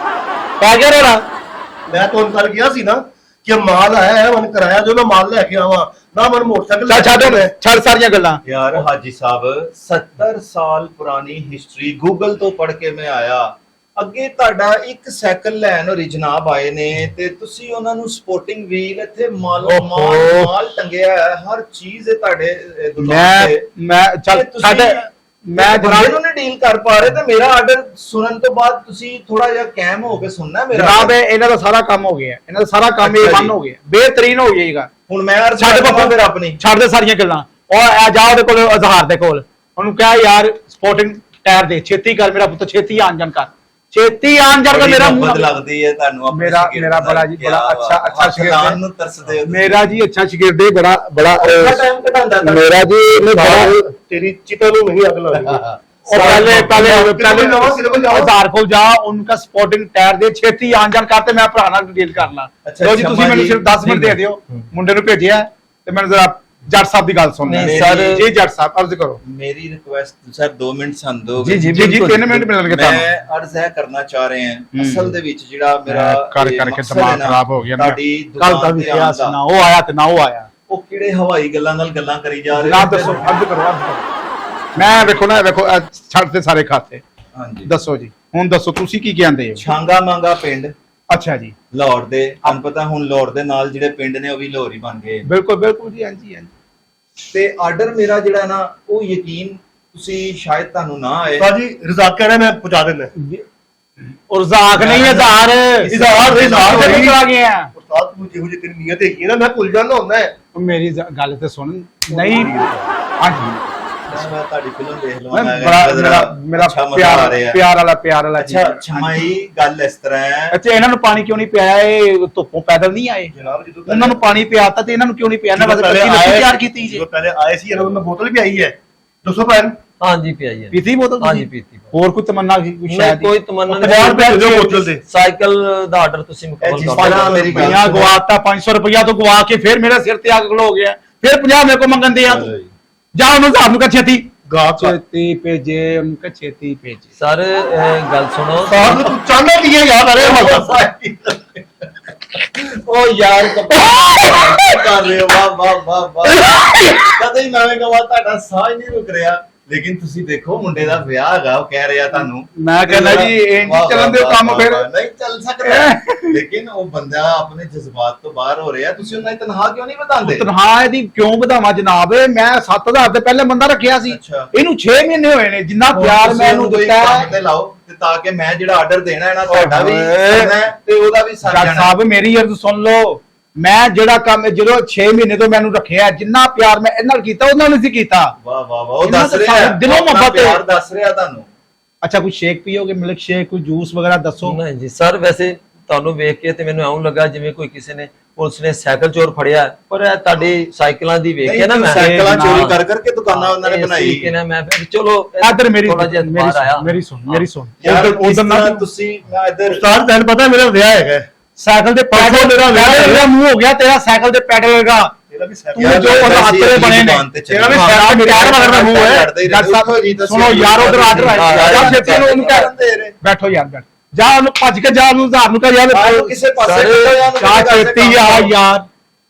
Speaker 1: ਰੋਲਾ।
Speaker 2: ਮੈਂ ਤੁਹਾਨੂੰ ਕੱਲ ਕਿਹਾ ਸੀ ਨਾ ਕਿ ਮਾਲ ਆਇਆ ਹੈ ਮਨ ਕਰਾਇਆ ਜੋ ਮੈਂ ਮਾਲ ਲੈ ਕੇ ਆਵਾਂ ਨਾ ਮਨ ਮੋਟਰਸਾਈਕਲ
Speaker 1: ਚੱਲ ਛੱਡ ਹੁਣ, ਛੱਡ ਸਾਰੀਆਂ ਗੱਲਾਂ।
Speaker 4: ਯਾਰ ਹਾਜੀ ਸਾਹਿਬ 70 ਸਾਲ ਪੁਰਾਣੀ ਹਿਸਟਰੀ ਗੂਗਲ ਤੋਂ ਪੜ੍ਹ ਕੇ ਮੈਂ ਆਇਆ ਅੱਗੇ ਤੁਹਾਡਾ ਇੱਕ ਸਾਈਕਲ ਲੈਣ ਔਰ ਜਨਾਬ ਆਏ ਨੇ ਤੇ ਤੁਸੀਂ ਉਹਨਾਂ ਨੂੰ ਸਪੋਰਟਿੰਗ ਵੀਲ ਇੱਥੇ ਮਾਲ
Speaker 1: ਓਹੋ।
Speaker 4: ਮਾਲ ਟੰਗਿਆ ਹੈ ਹਰ ਚੀਜ਼ ਹੈ ਤੁਹਾਡੇ ਦੁਕਾਨ
Speaker 1: ਮੈਂ
Speaker 4: ਤੇ
Speaker 1: ਮੈਂ ਚੱਲ
Speaker 4: ਤੇ ਤੁਸੀਂ
Speaker 1: ਛੱਡ ਮੈਂ
Speaker 4: ਬੰਦੇ
Speaker 1: ਜਨਾਬ
Speaker 4: ਨੂੰ ਨਹੀਂ ਡੀਲ ਕਰ ਪਾ ਰਹੇ ਤੇ ਮੇਰਾ ਆਰਡਰ ਸੁਣਨ ਤੋਂ ਬਾਅਦ ਤੁਸੀਂ ਥੋੜਾ ਜਿਹਾ ਕੈਮ ਹੋ ਕੇ ਸੁਣਨਾ ਮੇਰਾ
Speaker 1: ਜਨਾਬ
Speaker 4: order।
Speaker 1: ਇਹਨਾਂ ਦਾ ਸਾਰਾ ਕੰਮ ਹੋ ਗਿਆ ਇਹਨਾਂ ਦਾ ਸਾਰਾ ਕੰਮ ਇਹ
Speaker 4: ਅੱਛਾ
Speaker 1: ਬੰਦ
Speaker 4: ਜੀ।
Speaker 1: ਹੋ ਗਿਆ ਬੇਹਤਰੀਨ ਹੋ ਜਾਏਗਾ।
Speaker 4: ਹੁਣ ਮੈਂ ਅਰਜ਼
Speaker 1: ਛੱਡ
Speaker 4: ਕਰਦਾ
Speaker 1: ਬੱਪੂ
Speaker 4: ਫਿਰ ਆਪਣੀ
Speaker 1: ਛੱਡ ਦੇ ਸਾਰੀਆਂ ਗੱਲਾਂ ਉਹ ਆ ਜਾ ਉਹਦੇ ਕੋਲ ਅਜ਼ਹਾਰ ਦੇ ਕੋਲ ਉਹਨੂੰ ਕਹਿ ਯਾਰ ਸਪੋਰਟਿੰਗ ਟਾਇਰ ਦੇ ਛੇਤੀ ਕਰ ਮੇਰਾ ਪੁੱਤ ਛੇਤੀ ਆਣ ਜਾਣ ਕਰ ਛੇਤੀ ਆਣ ਜਾਣ ਕਰ ਮੇਰਾ
Speaker 4: ਮੁਹੱਬਤ
Speaker 1: ਮੂੰਹ
Speaker 4: ਲੱਗਦੀ ਹੈ ਤੁਹਾਨੂੰ ਆਪਣੇ
Speaker 1: ਮੇਰਾ-
Speaker 4: ਸ਼ਾਗਿਰਦ
Speaker 1: ਮੇਰਾ
Speaker 4: ਨਾਲ।
Speaker 1: ਬੜਾ ਜੀ,
Speaker 4: ਕਿਆ
Speaker 1: ਬੜਾ
Speaker 4: ਬਾਤ।
Speaker 1: ਅੱਛਾ- ਅੱਛਾ
Speaker 4: ਹੱਥ
Speaker 1: ਸ਼ਾਗਿਰਦ
Speaker 4: ਲਾਉਣ ਨੂੰ ਤਰਸਦੇ ਹੋ ਤੁਸੀਂ।
Speaker 1: ਮੇਰਾ ਜੀ ਅੱਛਾ ਸ਼ਾਗਿਰਦ ਹੈ ਬੜਾ
Speaker 4: ਕਿੰਨਾ ਟਾਈਮ ਕਢਾਉਂਦਾ
Speaker 1: ਮੇਰਾ ਜੀ ਇਹਨੇ ਬੜਾ
Speaker 2: ਤੇਰੀ ਚਿਤਾ ਨੂੰ ਨਹੀਂ ਅੱਗ ਲਾਉਣੀ
Speaker 1: और पहले पहले पहले
Speaker 2: किलो जाओ।
Speaker 1: हजार को जा उनका स्पोर्टिंग टायर ਦੇ ਛੇਤੀ ਆਣ ਜਾਣ ਕਰਤੇ ਮੈਂ ਭਰਾ ਨਾਲ ਡੀਲ ਕਰ ਲਾਂ
Speaker 4: ਅੱਛਾ,
Speaker 1: ਲੋ ਜੀ ਤੁਸੀਂ
Speaker 4: ਸ਼ਮਾ
Speaker 1: ਮੈਨੂੰ
Speaker 4: ਜੀ,
Speaker 1: ਸਿਰਫ 10 ਮਿੰਟ ਦੇ ਦਿਓ ਮੁੰਡੇ ਨੂੰ ਭੇਜਿਆ ਤੇ ਮੈਨੂੰ ਜ਼ਰਾ ਜੱਟ ਸਾਹਿਬ ਦੀ ਗੱਲ ਸੁਣਨੀ
Speaker 3: ਨਹੀਂ,
Speaker 4: ਸਰ।
Speaker 1: ਜੀ ਜੱਟ ਸਾਹਿਬ ਅਰਜ਼ ਕਰੋ
Speaker 4: मेरी रिक्वेस्ट सर 2 मिनट ਸਾਨੂੰ ਦੋਗੇ
Speaker 1: ਜੀ 3 ਮਿੰਟ ਮਿਲਣਗੇ ਤੁਹਾਨੂੰ
Speaker 4: ਮੈਂ ਅਰਜ਼ ਹੈ ਕਰਨਾ ਚਾਹ ਰਹੇ ਹਾਂ ਅਸਲ ਦੇ ਵਿੱਚ ਜਿਹੜਾ ਮੇਰਾ
Speaker 1: ਕਰ
Speaker 4: ਇਹ
Speaker 1: ਕਰਕੇ
Speaker 4: ਮਕਸਦ
Speaker 1: ਦਿਮਾਗ
Speaker 4: ਹੈ ਨਾ,
Speaker 1: ਖਰਾਬ ਹੋ ਗਿਆ ਨਾ
Speaker 4: ਤੁਹਾਡੀ
Speaker 1: ਕੱਲ ਦਾ
Speaker 4: ਦੁਕਾਨ
Speaker 1: ਵੀ
Speaker 4: ਤੇ
Speaker 1: ਕਿਹਾ
Speaker 4: ਆਉਣ
Speaker 1: ਸੀ
Speaker 4: ਦਾ,
Speaker 1: ਨਾ ਉਹ ਆਇਆ ਤੇ ਨਾ ਉਹ ਆਇਆ
Speaker 4: ਉਹ ਕਿਹੜੇ ਹਵਾਈ ਗੱਲਾਂ ਨਾਲ ਗੱਲਾਂ ਕਰੀ ਜਾ ਰਹੇ
Speaker 1: ਜਨਾਬ ਦੱਸੋ ਅਰਜ਼ ਕਰੋ ਮੈਂ ਵੇਖੋ ਨਾ ਵੇਖੋ ਛੱਡ ਤੇ ਸਾਰੇ ਖਾਤੇ
Speaker 4: ਹਾਂਜੀ
Speaker 1: ਦੱਸੋ ਜੀ ਹੁਣ ਦੱਸੋ ਤੁਸੀਂ ਕੀ ਕਹਿੰਦੇ ਹੋ
Speaker 4: ਛਾਂਗਾ ਮੰਗਾ ਪਿੰਡ
Speaker 1: ਅੱਛਾ ਜੀ
Speaker 4: ਲਾਹੌਰ ਦੇ ਤੁਹਾਨੂੰ ਪਤਾ ਹੁਣ ਲਾਹੌਰ ਦੇ ਨਾਲ ਜਿਹੜੇ ਪਿੰਡ ਨੇ ਉਹ ਵੀ ਲਾਹੌਰ ਹੀ ਬਣ ਗਏ
Speaker 1: ਬਿਲਕੁਲ ਬਿਲਕੁਲ ਜੀ ਹਾਂਜੀ ਹਾਂਜੀ
Speaker 4: ਤੇ ਆਰਡਰ ਮੇਰਾ ਜਿਹੜਾ ਨਾ ਉਹ ਯਕੀਨ ਤੁਸੀਂ ਸ਼ਾਇਦ ਤੁਹਾਨੂੰ ਨਾ ਆਏ
Speaker 2: ਉਸਤਾਦ ਜੀ ਰਜ਼ਾਕ ਕਹਿ ਰਿਹਾ ਮੈਂ ਪਹੁੰਚਾ ਦਿੰਦਾ
Speaker 1: और रजाक नहीं हजार
Speaker 2: इज़हार
Speaker 1: से
Speaker 2: नहीं।
Speaker 1: आ गए हैं
Speaker 2: ਉਸਤਾਦ ਤੂੰ ਜਿਹੋ ਜਿਹੀ ਤੇਰੀ ਨੀਅਤ ਹੈਗੀ ਹੈ ਨਾ ਮੈਂ ਭੁੱਲ ਜਾਂਦਾ ਹੁੰਦਾ ਹੈ
Speaker 1: मेरी गल तो सुन नहीं हाँ जी
Speaker 4: ਮੈਂ ਤੁਹਾਡੀ ਫਿਲਮ ਦੇਖ
Speaker 1: मैं
Speaker 4: ਲਵਾਂ
Speaker 1: बड़ा मेरा मेरा
Speaker 4: ਅੱਛਾ ਮਜ਼ਾ ਆ ਰਿਹਾ ਹੈ
Speaker 1: प्यार वाला
Speaker 4: ਅੱਛਾ ਛਮਾਈ ਗੱਲ ਇਸ ਤਰ੍ਹਾਂ ਹੈ
Speaker 1: ਅੱਛਾ ਇਹਨਾਂ ਨੂੰ ਪਾਣੀ ਕਿਉਂ ਨਹੀਂ ਪਿਆਇਆ ਇਹ ਧੁੱਪੋਂ ਪੈਦਲ ਨਹੀਂ ਆਏ
Speaker 2: ਜਨਾਬ ਜਦੋਂ
Speaker 1: ਉਹਨਾਂ ਨੂੰ ਪਾਣੀ ਪਿਆਤਾ ਤੇ ਇਹਨਾਂ ਨੂੰ ਕਿਉਂ ਨਹੀਂ ਪਿਆ ਇਹਨਾਂ ਵਾਸਤੇ
Speaker 2: ਪਹਿਲੇ
Speaker 1: ਕੱਚੀ ਲੱਸੀ
Speaker 2: ਆਏ
Speaker 1: ਤਿਆਰ ਕੀਤੀ ਜੀ
Speaker 2: ਜਦੋਂ ਪਹਿਲੇ ਆਏ ਸੀ ਇਹਨਾਂ ਨੂੰ ਮੈਂ ਬੋਤਲ ਵੀ ਆਈ ਹੈ ਦੱਸੋ ਭੈਣ
Speaker 3: ਹਾਂਜੀ ਪਿਆਈ ਹੈ
Speaker 1: ਪੀਤੀ ਬੋਤਲ
Speaker 3: ਹਾਂਜੀ
Speaker 1: ਤੁਸੀਂ?
Speaker 3: ਪੀਤੀ
Speaker 1: ਹੋਰ ਕੋਈ ਤਮੰਨਾ ਸੀ ਕੋਈ
Speaker 3: ਨਹੀਂ,
Speaker 1: ਸ਼ਾਇਦ
Speaker 3: ਕੋਈ ਤਮੰਨਾ ਨਹੀਂ।
Speaker 2: 50 ਰੁਪਏ ਦੇ ਦਿਓ ਬੋਤਲ ਦੇ
Speaker 3: ਸਾਈਕਲ ਦਾ ਆਰਡਰ ਤੁਸੀਂ ਮੁਕੰਮਲ
Speaker 4: ਜਿਸ
Speaker 3: ਕਰ
Speaker 4: ਤਰ੍ਹਾਂ
Speaker 3: ਦਿਓ।
Speaker 4: ਮੇਰੀ ਗੱਲ
Speaker 1: ਰੁਪਈਆ
Speaker 4: ਸੁਣੋ।
Speaker 1: ਗਵਾਤਾ 500 ਰੁਪਈਆ ਤੋਂ ਗਵਾ ਕੇ ਫਿਰ ਮੇਰੇ ਸਿਰ ਤੇ ਆ ਖਲੋ ਗਿਆ ਫਿਰ 50 ਮੇਰੇ ਕੋ ਮੰਗਣ ਦੇ ਆ
Speaker 4: ਚਲੋ ਜੀ।
Speaker 1: ਜਾ ਉਹਨੂੰ ਹਿਸਾਬ ਨੂੰ ਕਹ ਛੇਤੀ
Speaker 2: ਗਾਹਕ
Speaker 1: ਛੇਤੀ ਭੇਜੇ ਉਹਨੂੰ ਕਹ ਛੇਤੀ ਭੇਜੇ
Speaker 3: ਸਰ ਗੱਲ ਸੁਣੋ
Speaker 2: ਉਸਤਾਦ ਨੂੰ ਤੂੰ ਚਾਹੁੰਦਾ ਕੀ ਹੈ ਯਾਦ ਆ ਰਿਹਾ ਮਜ਼ਾ
Speaker 4: ਉਹ ਯਾਰ ਕਰ ਰਹੇ ਹੋ ਵਾਹ ਵਾਹ ਵਾਹ ਵਾਹ ਕਦੇ ਹੀ ਨਵੇਂ ਗਵਾ ਤੁਹਾਡਾ ਸਾਹ ਹੀ ਨਹੀਂ ਰੁਕ ਰਿਹਾ ਲੇਕਿਨ ਤੁਸੀਂ ਦੇਖੋ ਮੁੰਡੇ ਦਾ ਵਿਆਹ ਹੈਗਾ ਉਹ ਕਹਿ ਰਿਹਾ ਤੁਹਾਨੂੰ
Speaker 1: ਮੈਂ ਕਹਿੰਦਾ ਜੀ ਇਹ ਨਹੀਂ ਚੱਲਣ ਦਿਓ ਕੰਮ ਫਿਰ
Speaker 4: ਨਹੀਂ ਚੱਲ ਸਕਦਾ ਲੇਕਿਨ ਉਹ ਬੰਦਾ ਆਪਣੇ ਜਜ਼ਬਾਤ ਤੋਂ ਬਾਹਰ ਹੋ ਰਿਹਾ ਤੁਸੀਂ ਉਹਨਾਂ ਦੀ ਤਨਖਾਹ ਕਿਉਂ ਨਹੀਂ ਵਧਾਉਂਦੇ
Speaker 1: ਤਨਖਾਹ ਇਹਦੀ ਕਿਉਂ ਵਧਾਵਾਂ ਜਨਾਬ ਮੈਂ 7000 ਤੇ ਪਹਿਲੇ ਬੰਦਾ ਰੱਖਿਆ ਸੀ
Speaker 4: ਅੱਛਾ।
Speaker 1: ਇਹਨੂੰ 6 ਮਹੀਨੇ ਹੋਏ ਨੇ ਜਿੰਨਾ ਪਿਆਰ ਮੈਂ ਇਹਨੂੰ
Speaker 4: ਕੋਈ
Speaker 1: ਦਿੱਤਾ
Speaker 4: ਕੰਮ ਤੇ ਲਾਓ ਤੇ ਤਾਂ ਕਿ ਮੈਂ ਜਿਹੜਾ ਆਰਡਰ ਦੇਣਾ ਹੈ ਨਾ ਤੁਹਾਡਾ ਵੀ
Speaker 1: ਓਏ।
Speaker 4: ਕਰਨਾ ਹੈ ਤੇ ਉਹਦਾ ਵੀ ਸਰ
Speaker 1: ਜੱਜ
Speaker 4: ਜਾਣਾ
Speaker 1: ਸਾਹਿਬ ਮੇਰੀ ਅਰਜ਼ ਸੁਣ ਲਓ ਮੈਂ ਜਿਹੜਾ ਕੰਮ ਜਦੋਂ 6 ਮਹੀਨੇ ਤੋਂ ਮੈਨੂੰ ਰੱਖਿਆ ਜਿੰਨਾ ਪਿਆਰ ਮੈਂ ਇਹਨਾਂ ਨਾਲ ਕੀਤਾ ਉਹਨਾਂ ਨੇ ਸੀ ਕੀਤਾ
Speaker 4: ਵਾਹ ਵਾਹ ਵਾਹ ਉਹ
Speaker 1: ਇਹਨਾਂ
Speaker 4: ਦੱਸ
Speaker 1: ਦਾ
Speaker 4: ਰਿਹਾ
Speaker 1: ਸਾਨੂੰ ਦਿਲੋਂ
Speaker 4: ਆਪਣਾ
Speaker 1: ਮੁਹੱਬਤ ਹੈ।
Speaker 4: ਪਿਆਰ ਦੱਸ ਰਿਹਾ ਤੁਹਾਨੂੰ
Speaker 1: ਅੱਛਾ ਕੋਈ ਸ਼ੇਕ ਪੀਓਗੇ ਮਿਲਕ ਸ਼ੇਕ ਕੋਈ ਜੂਸ ਵਗੈਰਾ ਦੱਸੋ
Speaker 3: ਨਹੀਂ ਜੀ ਸਰ ਵੈਸੇ ਤੁਹਾਨੂੰ ਵੇਖ ਕੇ ਤੇ ਮੈਨੂੰ ਐਉਂ ਲੱਗਾ ਜਿਵੇਂ ਕੋਈ ਕਿਸੇ ਨੇ ਪੁਲਿਸ ਨੇ ਸਾਈਕਲ ਚੋਰ ਫੜਿਆ ਹੈ। ਪਰ ਇਹ ਤੁਹਾਡੀ ਸਾਈਕਲਾਂ ਦੀ ਵੇਖ ਕੇ ਨਾ ਮੈਂ
Speaker 4: ਸਾਈਕਲਾਂ ਚੋਰੀ
Speaker 3: ਹਾਂ।
Speaker 4: ਕਰ ਕਰਕੇ ਦੁਕਾਨਾਂ ਉਹਨਾਂ ਨੇ
Speaker 3: ਇਸ
Speaker 4: ਬਣਾਈ
Speaker 3: ਤਰੀਕੇ ਨਾਲ ਮੈਂ ਫਿਰ ਚਲੋ
Speaker 1: ਆਦਰ ਮੇਰੀ
Speaker 3: ਥੋੜ੍ਹਾ ਜਿਹਾ
Speaker 1: ਮੇਰੀ
Speaker 3: ਬਾਹਰ ਆਇਆ।
Speaker 1: ਸੁਣ ਮੇਰੀ ਸੁਣ ਮੇਰੀ ਸੁਣ
Speaker 4: ਯਾਰ
Speaker 1: ਉਧਰ
Speaker 4: ਇਸ
Speaker 1: ਉਧਰ ਨਾ
Speaker 4: ਤਰ੍ਹਾਂ ਤੁਸੀਂ ਮੈਂ ਇੱਧਰ
Speaker 2: ਉਸਤਾਦ ਤੈਨੂੰ ਪਤਾ ਮੇਰਾ ਵਿਆਹ ਹੈਗਾ ਹੈ।
Speaker 1: ਸਾਈਕਲ ਦੇ ਪੈਡਲ
Speaker 2: ਮੇਰਾ ਵਿਆਹ ਹੈ।
Speaker 1: ਮੇਰਾ ਮੂੰਹ ਹੋ ਗਿਆ ਤੇਰਾ ਸਾਈਕਲ ਦੇ ਪੈਡਲ ਲਗਾ
Speaker 2: ਤੇਰਾ ਵੀ
Speaker 1: ਤੂੰ
Speaker 4: ਯਾਰ
Speaker 1: ਜੋ ਉਹਦਾ
Speaker 4: ਵੈਸੇ
Speaker 1: ਹੱਥ
Speaker 4: ਹੀ
Speaker 1: ਦੇ ਬਣੇ ਨੇ
Speaker 4: ਦੁਕਾਨ ਤੇ
Speaker 1: ਤੇਰਾ ਵੀ
Speaker 4: ਚੱਲੀ।
Speaker 1: ਸਾਰਾ ਮੇਰੇ
Speaker 4: ਹਾਂ,
Speaker 1: ਵਗਰ ਦਾ ਮੂੰਹ ਹੈ
Speaker 4: ਲੜਦੇ ਹੀ
Speaker 1: ਜੱਜ
Speaker 4: ਰਹਿੰਦੇ।
Speaker 1: ਸਾਹਿਬ
Speaker 4: ਜੀ, ਤੁਸੀਂ
Speaker 1: ਸੁਣੋ ਯਾਰ ਉਧਰ ਆਰਡਰ
Speaker 3: ਹਾਂ,
Speaker 1: ਆਇਆ ਜਾ
Speaker 3: ਯਾਰ,
Speaker 1: ਛੇਤੀ ਉਹਨੂੰ ਕਹਿ
Speaker 4: ਦੇ ਰਹੇ।
Speaker 1: ਬੈਠੋ ਯਾਰ ਬੈਠ ਜਾ ਉਹਨੂੰ ਭੱਜ ਕੇ ਜਾ ਉਹਨੂੰ ਹਜ਼ਾਰ ਨੂੰ ਕਹਿ ਯਾਰ
Speaker 4: ਆਹ ਕਿਸੇ ਪਾਸੇ
Speaker 3: ਸਾਰੇ
Speaker 4: ਨਿਕਲ ਜਾ, ਉਹਨੂੰ
Speaker 1: ਜਾ
Speaker 4: ਕਿਸੇ
Speaker 1: ਛੇਤੀ ਆ
Speaker 4: ਕੰਮ
Speaker 1: ਯਾਰ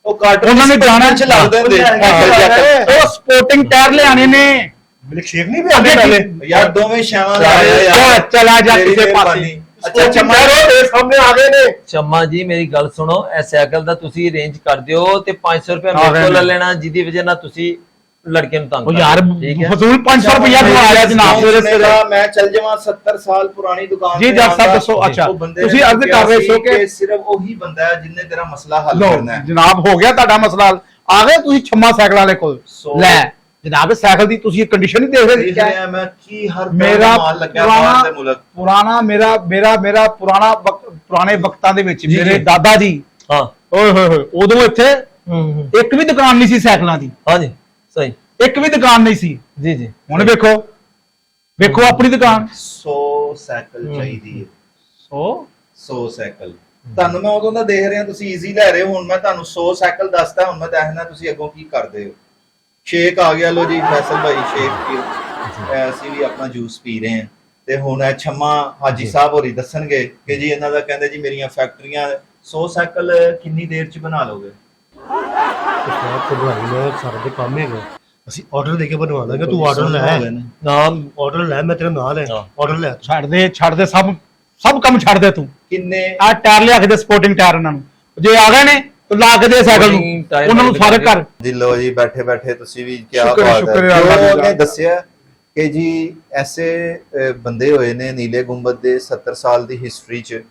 Speaker 4: ਉਹ ਕਾਰਟੂਨ
Speaker 1: ਉਹਨਾਂ ਨੇ ਜਾਣਾ
Speaker 4: ਚ ਲੱਗਦੇ ਹੁੰਦੇ
Speaker 1: ਉਹ ਸਪੋਰਟਿੰਗ ਟਾਇਰ ਲਿਆਣੇ ਨੇ
Speaker 2: ਮਿਲਕ ਸ਼ੇਕ ਨਹੀਂ ਵੀ ਆਉਂਦੇ ਪਹਿਲੇ
Speaker 4: ਯਾਰ ਦੋਵੇਂ ਸ਼ਾਵਾਂ
Speaker 1: ਚਲਾ ਜਾ ਕਿਸੇ ਪਾਸੇ
Speaker 4: ਅੱਛਾ ਚਮਾ
Speaker 2: ਤੇਰੇ ਸਾਹਮਣੇ ਆ ਗਏ ਨੇ
Speaker 3: ਚੰਮਾ ਜੀ ਮੇਰੀ ਗੱਲ ਸੁਣੋ ਇਹ ਸਾਈਕਲ ਦਾ ਤੁਸੀਂ ਅਰੇਂਜ ਕਰ ਦਿਓ ਤੇ 500 ਰੁਪਏ
Speaker 1: ਆ
Speaker 3: ਮੇਰੇ
Speaker 1: ਗਏ
Speaker 3: ਕੋਲ ਲੈ
Speaker 1: ਨੇ।
Speaker 3: ਲੈਣਾ ਜਿਹਦੀ ਵਜ੍ਹਾ ਨਾਲ ਤੁਸੀਂ ਲੜਕੇ ਨੂੰ ਤੰਗ
Speaker 1: ਉਹ
Speaker 3: ਕਰ
Speaker 1: ਯਾਰ
Speaker 3: ਦਿਓ, ਠੀਕ ਹੈ
Speaker 1: ਫਜ਼ੂਲ 500 ਰੁਪਇਆ ਦਵਾਇਆ ਜਨਾਬ
Speaker 4: ਸਵੇਰੇ
Speaker 1: ਸਵੇਰੇ ਸਵੇਰੇ
Speaker 4: ਮੈਂ ਚੱਲ ਜਾਵਾਂ 70 ਸਾਲ ਪੁਰਾਣੀ ਦੁਕਾਨ
Speaker 1: ਜੀ
Speaker 4: ਤੇ
Speaker 1: ਜੱਜ ਸਾਹਿਬ
Speaker 4: ਆਉਂਦਾ।
Speaker 1: ਦੱਸੋ ਅੱਛਾ
Speaker 4: ਉਹ ਬੰਦੇ ਨੇ
Speaker 1: ਤੁਸੀਂ ਅਰਜ਼
Speaker 4: ਕਿਹਾ
Speaker 1: ਕਰ ਰਹੇ
Speaker 4: ਸੀ
Speaker 1: ਸੋ ਕਿ
Speaker 4: ਸਿਰਫ ਉਹੀ ਬੰਦਾ ਹੈ ਜਿੰਨੇ ਤੇਰਾ ਮਸਲਾ ਹੱਲ
Speaker 1: ਲੋ
Speaker 4: ਕਰਨਾ ਹੈ
Speaker 1: ਜਨਾਬ ਹੋ ਗਿਆ ਤੁਹਾਡਾ ਮਸਲਾ ਹੱਲ। ਆ ਗਏ ਤੁਸੀਂ ਛੰਮਾ ਸਾਈਕਲ ਵਾਲੇ ਕੋਲ
Speaker 4: ਸੋ-
Speaker 1: ਲੈ ਜਨਾਬ ਸਾਈਕਲ ਦੀ ਤੁਸੀਂ ਕੰਡੀਸ਼ਨ ਹੀ ਦੇਖ ਰਹੇ
Speaker 4: ਦੇਖ
Speaker 1: ਕਿਆ
Speaker 4: ਰਿਹਾ ਮੈਂ ਕੀ ਹਰ
Speaker 1: ਮੇਰਾ
Speaker 4: ਮੇਰਾ ਮਾਲ ਲੱਗਿਆ ਬਾਹਰ ਦੇ ਮੁਲਕ
Speaker 1: ਪੁਰਾਣਾ ਮੇਰਾ ਪੁਰਾਣੇ ਵਕਤਾਂ ਦੇ ਵਿੱਚ
Speaker 3: ਜੀ,
Speaker 1: ਮੇਰੇ
Speaker 3: ਜੀ।
Speaker 1: ਦਾਦਾ ਜੀ
Speaker 3: ਹਾਂ
Speaker 1: ਓਏ ਹੋਏ ਹੋਏ ਉਦੋਂ ਇੱਥੇ
Speaker 3: ਹੂੰ
Speaker 1: ਇੱਕ ਵੀ ਦੁਕਾਨ ਨਹੀਂ ਸੀ ਸਾਈਕਲਾਂ ਦੀ
Speaker 3: ਹਾਂਜੀ ਸਹੀ
Speaker 1: ਇੱਕ ਵੀ ਦੁਕਾਨ ਨਹੀਂ ਸੀ
Speaker 3: ਜੀ ਜੀ
Speaker 1: ਹੁਣ ਵੇਖੋ ਆਪਣੀ ਦੁਕਾਨ
Speaker 4: 100 ਸਾਈਕਲ ਚਾਹੀਦੀ ਹੈ
Speaker 1: ਸੋ
Speaker 4: 100 ਸਾਈਕਲ ਤੁਹਾਨੂੰ ਮੈਂ ਉਦੋਂ ਦਾ ਦੇਖ ਰਿਹਾ ਤੁਸੀਂ ਈਜ਼ੀ ਲੈ ਰਹੇ ਹੋ ਹੁਣ ਮੈਂ ਤੁਹਾਨੂੰ 100 ਸਾਈਕਲ ਦੱਸਦਾ ਹੁਣ ਮੈਂ ਦੱਸਣਾ ਤੁਸੀਂ ਅੱਗੋਂ ਕੀ ਕਰਦੇ ਹੋ ਸ਼ੇਕ ਆ ਗਿਆ ਲੋ ਜੀ ਫੈਸਲ ਭਾਈ ਸ਼ੇਕ ਪੀਓ ਅਸੀਂ ਵੀ ਆਪਣਾ ਜੂਸ ਪੀ ਰਹੇ ਹਾਂ ਤੇ ਹੁਣ ਇਹ ਛੰਮਾ ਹਾਜੀ ਸਾਹਿਬ ਹੋਰੀ ਦੱਸਣਗੇ ਕਿ ਜੀ ਇਹਨਾਂ ਦਾ ਕਹਿੰਦੇ ਜੀ ਮੇਰੀਆਂ ਫੈਕਟਰੀਆਂ 100 ਸਾਈਕਲ ਕਿੰਨੀ ਦੇਰ ਚ ਬਣਾ ਲੋਗੇ
Speaker 2: ਉਸਤਾਦ ਤੋਂ ਬਣਾਈ ਮੈਂ ਸਾਰਾ ਦੇ ਕੰਮ ਹੈਗਾ ਅਸੀਂ ਆਰਡਰ ਦੇ ਕੇ ਬਣਵਾ ਦਾਂਗੇ ਤੂੰ ਆਰਡਰ ਲੈ
Speaker 3: ਨਾਮ
Speaker 2: ਆਰਡਰ ਲੈ ਮੈਂ ਤੇਰੇ ਨਾਲ ਹੈ
Speaker 3: ਹਾਂ।
Speaker 2: ਆਰਡਰ ਲੈ
Speaker 1: ਛੱਡ ਦੇ ਸਭ ਕੰਮ ਛੱਡ ਦੇ ਤੂੰ
Speaker 4: ਕਿੰਨੇ
Speaker 1: ਆ ਟਾਇਰ ਲਿਆ ਕੇ ਦੇ ਸਪੋਰਟਿੰਗ ਟਾਇਰ ਉਹਨਾਂ ਨੂੰ ਜੇ ਆ ਗਏ ਨੇ ਤਾਂ ਲਾ ਕੇ ਦੇ ਸਾਈਕਲ ਨੂੰ
Speaker 3: Sporting tyre
Speaker 1: ਉਹਨਾਂ ਨੂੰ ਫਰਕ ਕਰ
Speaker 4: ਜੀ ਲੋ ਜੀ ਬੈਠੇ ਬੈਠੇ ਤੁਸੀਂ ਵੀ ਕੀ
Speaker 1: ਸ਼ੁਕਰ ਹੈ,
Speaker 4: ਬਾਤ
Speaker 1: ਸ਼ੁਕਰ
Speaker 4: ਹੈ
Speaker 1: ਹੈ ਅੱਲਾਹ
Speaker 4: ਜੋ
Speaker 1: ਦਾ।
Speaker 4: ਉਹਨੇ ਦੱਸਿਆ ਕਿ ਜੀ ਐਸੇ ਬੰਦੇ ਹੋਏ ਨੇ ਨੀਲੇ ਗੁੰਬਦ ਦੇ 70 ਸਾਲ ਦੀ ਹਿਸਟਰੀ ਚ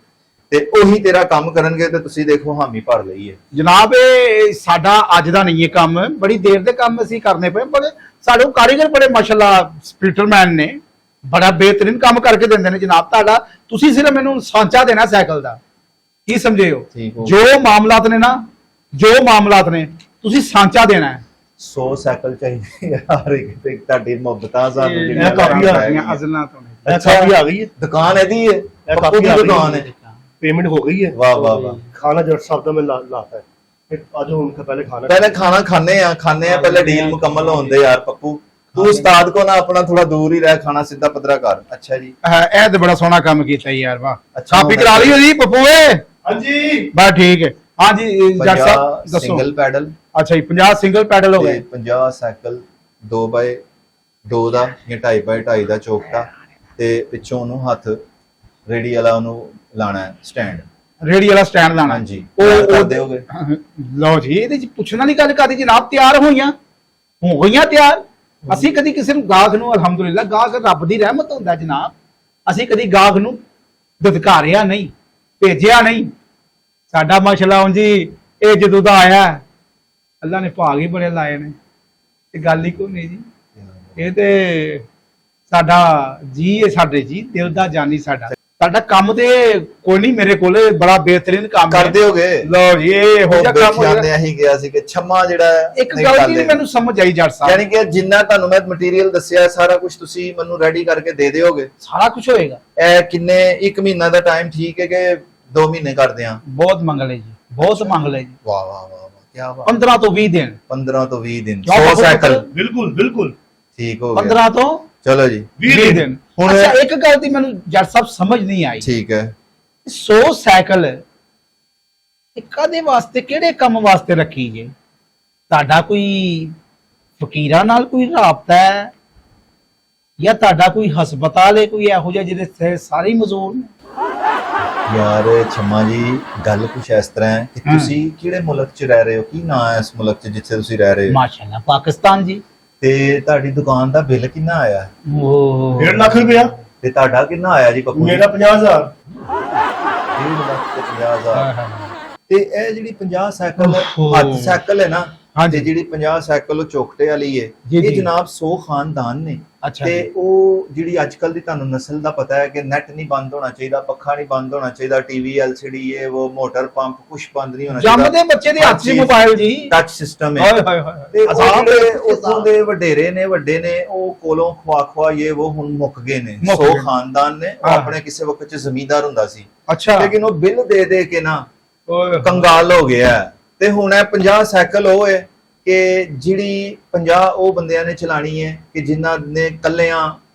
Speaker 4: ਤੇ ਉਹੀ ਤੇਰਾ ਕੰਮ ਕਰਨਗੇ ਤੇ ਤੁਸੀਂ ਦੇਖੋ ਹਾਮੀ ਭਰ ਲਈ ਹੈ
Speaker 1: ਜਨਾਬ ਇਹ ਸਾਡਾ ਅੱਜ ਦਾ ਨਹੀਂ ਇਹ ਕੰਮ ਬੜੀ ਦੇਰ ਦੇ ਕੰਮ ਅਸੀਂ ਕਰਨੇ ਪਏ ਬੜੇ ਸਾਡੇ ਕੋਲ ਕਾਰੀਗਰ ਬੜੇ ਮਾਸ਼ਾਅੱਲਾ ਸਪੀਟਰਮੈਨ ਨੇ ਬੜਾ ਬਿਹਤਰੀਨ ਕੰਮ ਕਰਕੇ ਦਿੰਦੇ ਨੇ ਜਨਾਬ ਤੁਹਾਡਾ ਤੁਸੀਂ ਸਿਰਫ ਮੈਨੂੰ ਸਾਂਚਾ ਦੇਣਾ ਸਾਈਕਲ ਦਾ ਕੀ ਸਮਝੇ ਹੋ
Speaker 4: ਠੀਕ ਹੋ
Speaker 1: ਜੋ ਮਾਮਲਾਤ ਨੇ ਤੁਸੀਂ ਸਾਂਚਾ ਦੇਣਾ ਹੈ
Speaker 4: 100 ਸਾਈਕਲ ਚਾਹੀਦੇ ਯਾਰ, ਇੱਕ ਤੇ ਤੁਹਾਡੀ ਮੁਹੱਬਤਾਂ ਸਾਨੂੰ
Speaker 1: ਇਹ
Speaker 4: ਜਿਹੜੀਆਂ
Speaker 2: ਕਾਫੀ ਆ
Speaker 1: ਦੀਆਂ ਅਜ਼ਲਾਂ ਤੋਂ ਨੇ।
Speaker 2: ਇਹ ਕਾਫੀ ਆ ਗਈ ਹੈ,
Speaker 4: ਦੁਕਾਨ ਇਹਦੀ ਹੈ, ਪੱਪੂ
Speaker 2: ਕਾਫੀ
Speaker 4: ਦੀ
Speaker 2: ਆ ਗਈ
Speaker 4: ਦੁਕਾਨ ਹੈ।
Speaker 2: पेमेंट हो गई है।
Speaker 4: वाह वाह वाह।
Speaker 2: खाना जट साहब का मैं लाता है, फिर आज उनका पहले खाना
Speaker 4: पहले खाना खाने हैं पहले डील मुकम्मल होने दे यार पप्पू, तू उस्ताद को ना अपना थोड़ा दूर ही रह, खाना सीधा पधरा कर। अच्छा जी,
Speaker 1: ਇਹ ਤੇ ਬੜਾ ਸੋਹਣਾ ਕੰਮ ਕੀਤਾ ਯਾਰ, ਵਾਹ।
Speaker 4: ਅੱਛਾ
Speaker 1: ਕਾਪੀ
Speaker 4: ਹੋਣਾ
Speaker 1: ਕਰਾ ਲਈ ਜੀ ਪੱਪੂ ਏ?
Speaker 2: हाँ जी
Speaker 1: ਬਸ ਠੀਕ ਹੈ। ਹਾਂ ਜੀ ਜੱਟ ਸਾਹਿਬ
Speaker 4: 50
Speaker 1: ਦੱਸੋ।
Speaker 4: ਸਿੰਗਲ ਪੈਡਲ
Speaker 1: ਅੱਛਾ ਜੀ 50 ਸਿੰਗਲ ਪੈਡਲ ਹੋ
Speaker 4: ਤੇ
Speaker 1: ਗਏ।
Speaker 4: 50 ਸਾਈਕਲ 2x2 ਦਾ ਜਾਂ 2.5x2 ਦਾ ਚੌਕਟਾ, ਤੇ ਪਿੱਛੋਂ ਉਹਨੂੰ ਹੱਥ ਰੇੜੀ ਵਾਲਾ ਉਹਨੂੰ ਲਾਣਾ ਹੈ ਸਟੈਂਡ।
Speaker 1: ਰੇੜੀ ਵਾਲਾ ਸਟੈਂਡ ਲਾਣਾ।
Speaker 4: ਹਾਂਜੀ, ਕਰ ਦਿਓਗੇ?
Speaker 1: ਲਓ ਜੀ, ਇਹਦੇ ਚ ਪੁੱਛਣ ਵਾਲੀ ਗੱਲ ਕਾਦੀ ਜਨਾਬ, ਤਿਆਰ ਹੋ ਗਈਆਂ ਤਿਆਰ। ਅਸੀਂ ਕਦੀ ਕਿਸੇ ਨੂੰ ਗਾਹਕ ਨੂੰ, ਅਲਹਮਦੁਲਿਲਾ ਗਾਹਕ ਰੱਬ ਦੀ ਰਹਿਮਤ ਹੁੰਦਾ ਜਨਾਬ, ਅਸੀਂ ਕਦੀ ਗਾਹਕ ਨੂੰ ਧਤਕਾਰਿਆ ਨਹੀਂ, ਭੇਜਿਆ ਨਹੀਂ। ਸਾਡਾ ਮਸਲਾ ਉਂਝ ਜੀ ਇਹ ਜਦੋਂ ਦਾ ਆਇਆ ਅੱਲਾ ਨੇ ਭਾਗ ਹੀ ਬੜੇ ਲਾਏ ਨੇ, ਇਹ ਗੱਲ ਹੀ ਕੋਈ ਨਹੀਂ ਜੀ। ਇਹ ਤੇ ਸਾਡਾ ਜੀ ਹੈ, ਸਾਡੇ ਜੀ ਦਿਲ ਦਾ ਜਾਨੀ ਸਾਡਾ ਕੰਮ ਤੇ ਕੋਈ ਨਹੀਂ, ਮੇਰੇ ਕੋਲ ਬੜਾ ਬਿਹਤਰੀਨ ਕੰਮ
Speaker 4: ਕਰ ਦਿਓਗੇ?
Speaker 1: ਲਓ ਜੀ, ਇਹ ਹੋ ਜਾ ਕੰਮ ਹੋਇਆ।
Speaker 4: ਜਾਂਦੇ ਅਸੀਂ ਗਿਆ ਸੀ ਕਿ ਛਮਾ ਜਿਹੜਾ
Speaker 1: ਇੱਕ ਗੱਲ ਨਹੀਂ ਮੈਨੂੰ ਸਮਝ ਆਈ ਜੱਟ ਸਾਹਿਬ,
Speaker 4: ਯਾਨੀ ਕਿ ਜਿੰਨਾ ਤੁਹਾਨੂੰ ਮੈਂ ਮਟੀਰੀਅਲ ਦੱਸਿਆ ਸਾਰਾ ਕੁਝ ਤੁਸੀਂ ਮੈਨੂੰ ਰੈਡੀ ਕਰਕੇ ਦੇ ਦਿਓਗੇ?
Speaker 1: ਸਾਰਾ ਕੁਝ ਹੋਏਗਾ।
Speaker 4: ਇਹ ਕਿੰਨੇ, 1 ਮਹੀਨਾ ਦਾ ਟਾਈਮ ਠੀਕ ਹੈ ਕਿ 2 ਮਹੀਨੇ ਕਰਦੇ ਆ?
Speaker 1: ਬਹੁਤ ਮੰਗ ਲੈ ਜੀ, ਬਹੁਤ ਮੰਗ ਲੈ ਜੀ।
Speaker 4: ਵਾਹ ਵਾਹ ਵਾਹ ਵਾਹ, ਕੀ ਬਾਤ।
Speaker 1: 15 ਤੋਂ 20 ਦਿਨ।
Speaker 4: 15 ਤੋਂ 20 ਦਿਨ,
Speaker 1: ਕਿਉਂ
Speaker 4: 100
Speaker 1: ਬਾਪੂ
Speaker 4: ਸਾਈਕਲ
Speaker 2: बिल्कुल बिल्कुल
Speaker 4: ਠੀਕ ਹੋ ਗਿਆ।
Speaker 1: 15 ਤੋਂ
Speaker 4: ਚਲੋ ਜੀ
Speaker 1: 20 ਦਿਨ।
Speaker 4: ਹੁਣ
Speaker 1: ਅੱਛਾ, ਇੱਕ ਗੱਲ ਦੀ ਮੈਨੂੰ ਜੱਟ ਸਾਹਿਬ ਸਮਝ ਨਹੀਂ ਆਈ,
Speaker 4: ਠੀਕ ਹੈ।
Speaker 1: 100 ਸਾਈਕਲ ਇਹ ਕਾਦੇ ਵਾਸਤੇ, ਕਿਹੜੇ ਕੰਮ ਵਾਸਤੇ ਰੱਖੀ ਜੇ? ਤੁਹਾਡਾ ਕੋਈ ਫਕੀਰਾਂ ਨਾਲ ਕੋਈ ਰਾਬਤਾ ਹੈ ਜਾਂ ਤੁਹਾਡਾ ਕੋਈ ਹਸਪਤਾਲ ਹੈ ਕੋਈ ਇਹੋ ਜਿਹਾ ਜਿਹਦੇ ਸਾਰੇ ਹੀ ਮਜ਼ਦੂਰ ਨੇ?
Speaker 4: ਯਾਰ ਛਮਾ ਜੀ, ਗੱਲ ਕੁਛ ਇਸ ਤਰ੍ਹਾਂ ਹੈ ਕਿ ਤੁਸੀਂ ਕਿਹੜੇ ਮੁਲਕ 'ਚ ਰਹਿ ਰਹੇ ਹੋ, ਕੀ ਨਾਂ ਹੈ ਇਸ ਮੁਲਕ 'ਚ ਜਿੱਥੇ ਤੁਸੀਂ ਰਹਿ ਰਹੇ ਹੋ?
Speaker 1: ਮਾਸ਼ਾਅੱਲਾ ਪਾਕਿਸਤਾਨ ਜੀ।
Speaker 4: ਤੇ ਤੁਹਾਡੀ ਦੁਕਾਨ ਦਾ ਬਿੱਲ ਕਿੰਨਾ ਆਇਆ?
Speaker 1: ਉਹ
Speaker 2: 1.5 लाख रुपया,
Speaker 4: ਤੇ ਤੁਹਾਡਾ ਕਿੰਨਾ ਆਇਆ ਜੀ ਪੱਪੂ?
Speaker 2: मेरा 50,000।
Speaker 4: 1.5 ਲੱਖ ਤੇ 50,000। ਤੇ ਇਹ ਜਿਹੜੀ 50 ਸਾਈਕਲ
Speaker 1: ਓਹੋ।
Speaker 4: ਹੱਥ ਸਾਈਕਲ ਹੈ ਨਾ,
Speaker 1: ਹਾਂਜੀ।
Speaker 4: ਤੇ ਜਿਹੜੀ 50 ਸਾਈਕਲ ਉਹ ਚੌਕਟੇ ਵਾਲੀ ਹੈ,
Speaker 1: ਜੀ,
Speaker 4: ਇਹ
Speaker 1: ਜੀ।
Speaker 4: ਜਨਾਬ 100 ਖਾਨਦਾਨ ਨੇ।
Speaker 1: ਅੱਛਾ
Speaker 4: ਤੇ
Speaker 1: ਜੀ।
Speaker 4: ਉਹ ਜਿਹੜੀ ਅੱਜ ਕੱਲ ਦੀ ਤੁਹਾਨੂੰ ਨਸਲ ਦਾ ਪਤਾ ਹੈ ਕਿ ਨੈਟ ਨਹੀਂ ਬੰਦ ਹੋਣਾ ਚਾਹੀਦਾ, ਪੱਖਾ ਨਹੀਂ ਬੰਦ ਹੋਣਾ ਚਾਹੀਦਾ, ਟੀਵੀ ਐਲਸੀਡੀ ਇਹ ਉਹ ਮੋਟਰ ਪੰਪ ਕੁਝ ਬੰਦ ਨਹੀਂ ਹੋਣਾ ਚਾਹੀਦਾ।
Speaker 1: ਜੰਮਦੇ ਬੱਚੇ ਦੇ ਹੱਥ 'ਚ ਮੋਬਾਈਲ ਜੀ।
Speaker 4: ਟੱਚ ਸਿਸਟਮ ਹੈ।
Speaker 1: ਹਾਏ ਹਾਏ ਹਾਏ।
Speaker 4: ਤੇ ਉਹ
Speaker 1: ਅਜ਼ਾਬ
Speaker 4: ਜਿਹੜੇ
Speaker 1: ਹੈ,
Speaker 4: ਉੱਥੋਂ ਦੇ ਵਡੇਰੇ ਨੇ, ਵੱਡੇ ਨੇ, ਉਹ ਕੋਲੋਂ ਖਵਾ ਇਹ ਉਹ ਹੁਣ ਮੁੱਕ ਗਏ ਨੇ।
Speaker 1: ਮੁੱਕ
Speaker 4: 100
Speaker 1: ਗਏ।
Speaker 4: ਖਾਨਦਾਨ ਨੇ। ਉਹ
Speaker 1: ਹਾਂ।
Speaker 4: ਆਪਣੇ ਕਿਸੇ ਵਕਤ ਚ ਜ਼ਮੀਂਦਾਰ ਹੁੰਦਾ ਸੀ,
Speaker 1: ਅੱਛਾ।
Speaker 4: ਲੇਕਿਨ ਉਹ ਬਿੱਲ ਦੇ ਦੇ ਕੇ ਨਾ
Speaker 1: ਓਏ
Speaker 4: ਕੰਗਾਲ ਹੋ ਗਿਆ ਹੈ। ਤੇ ਹੁਣ ਇਹ 50 ਸਾਈਕਲ ਉਹ ਹੈ ਕਿ ਜਿਹੜੀ 50 ਉਹ ਬੰਦਿਆਂ ਨੇ ਚਲਾਣੀ ਹੈ ਕਿ ਜਿਨ੍ਹਾਂ ਨੇ ਕੱਲਿਆਂ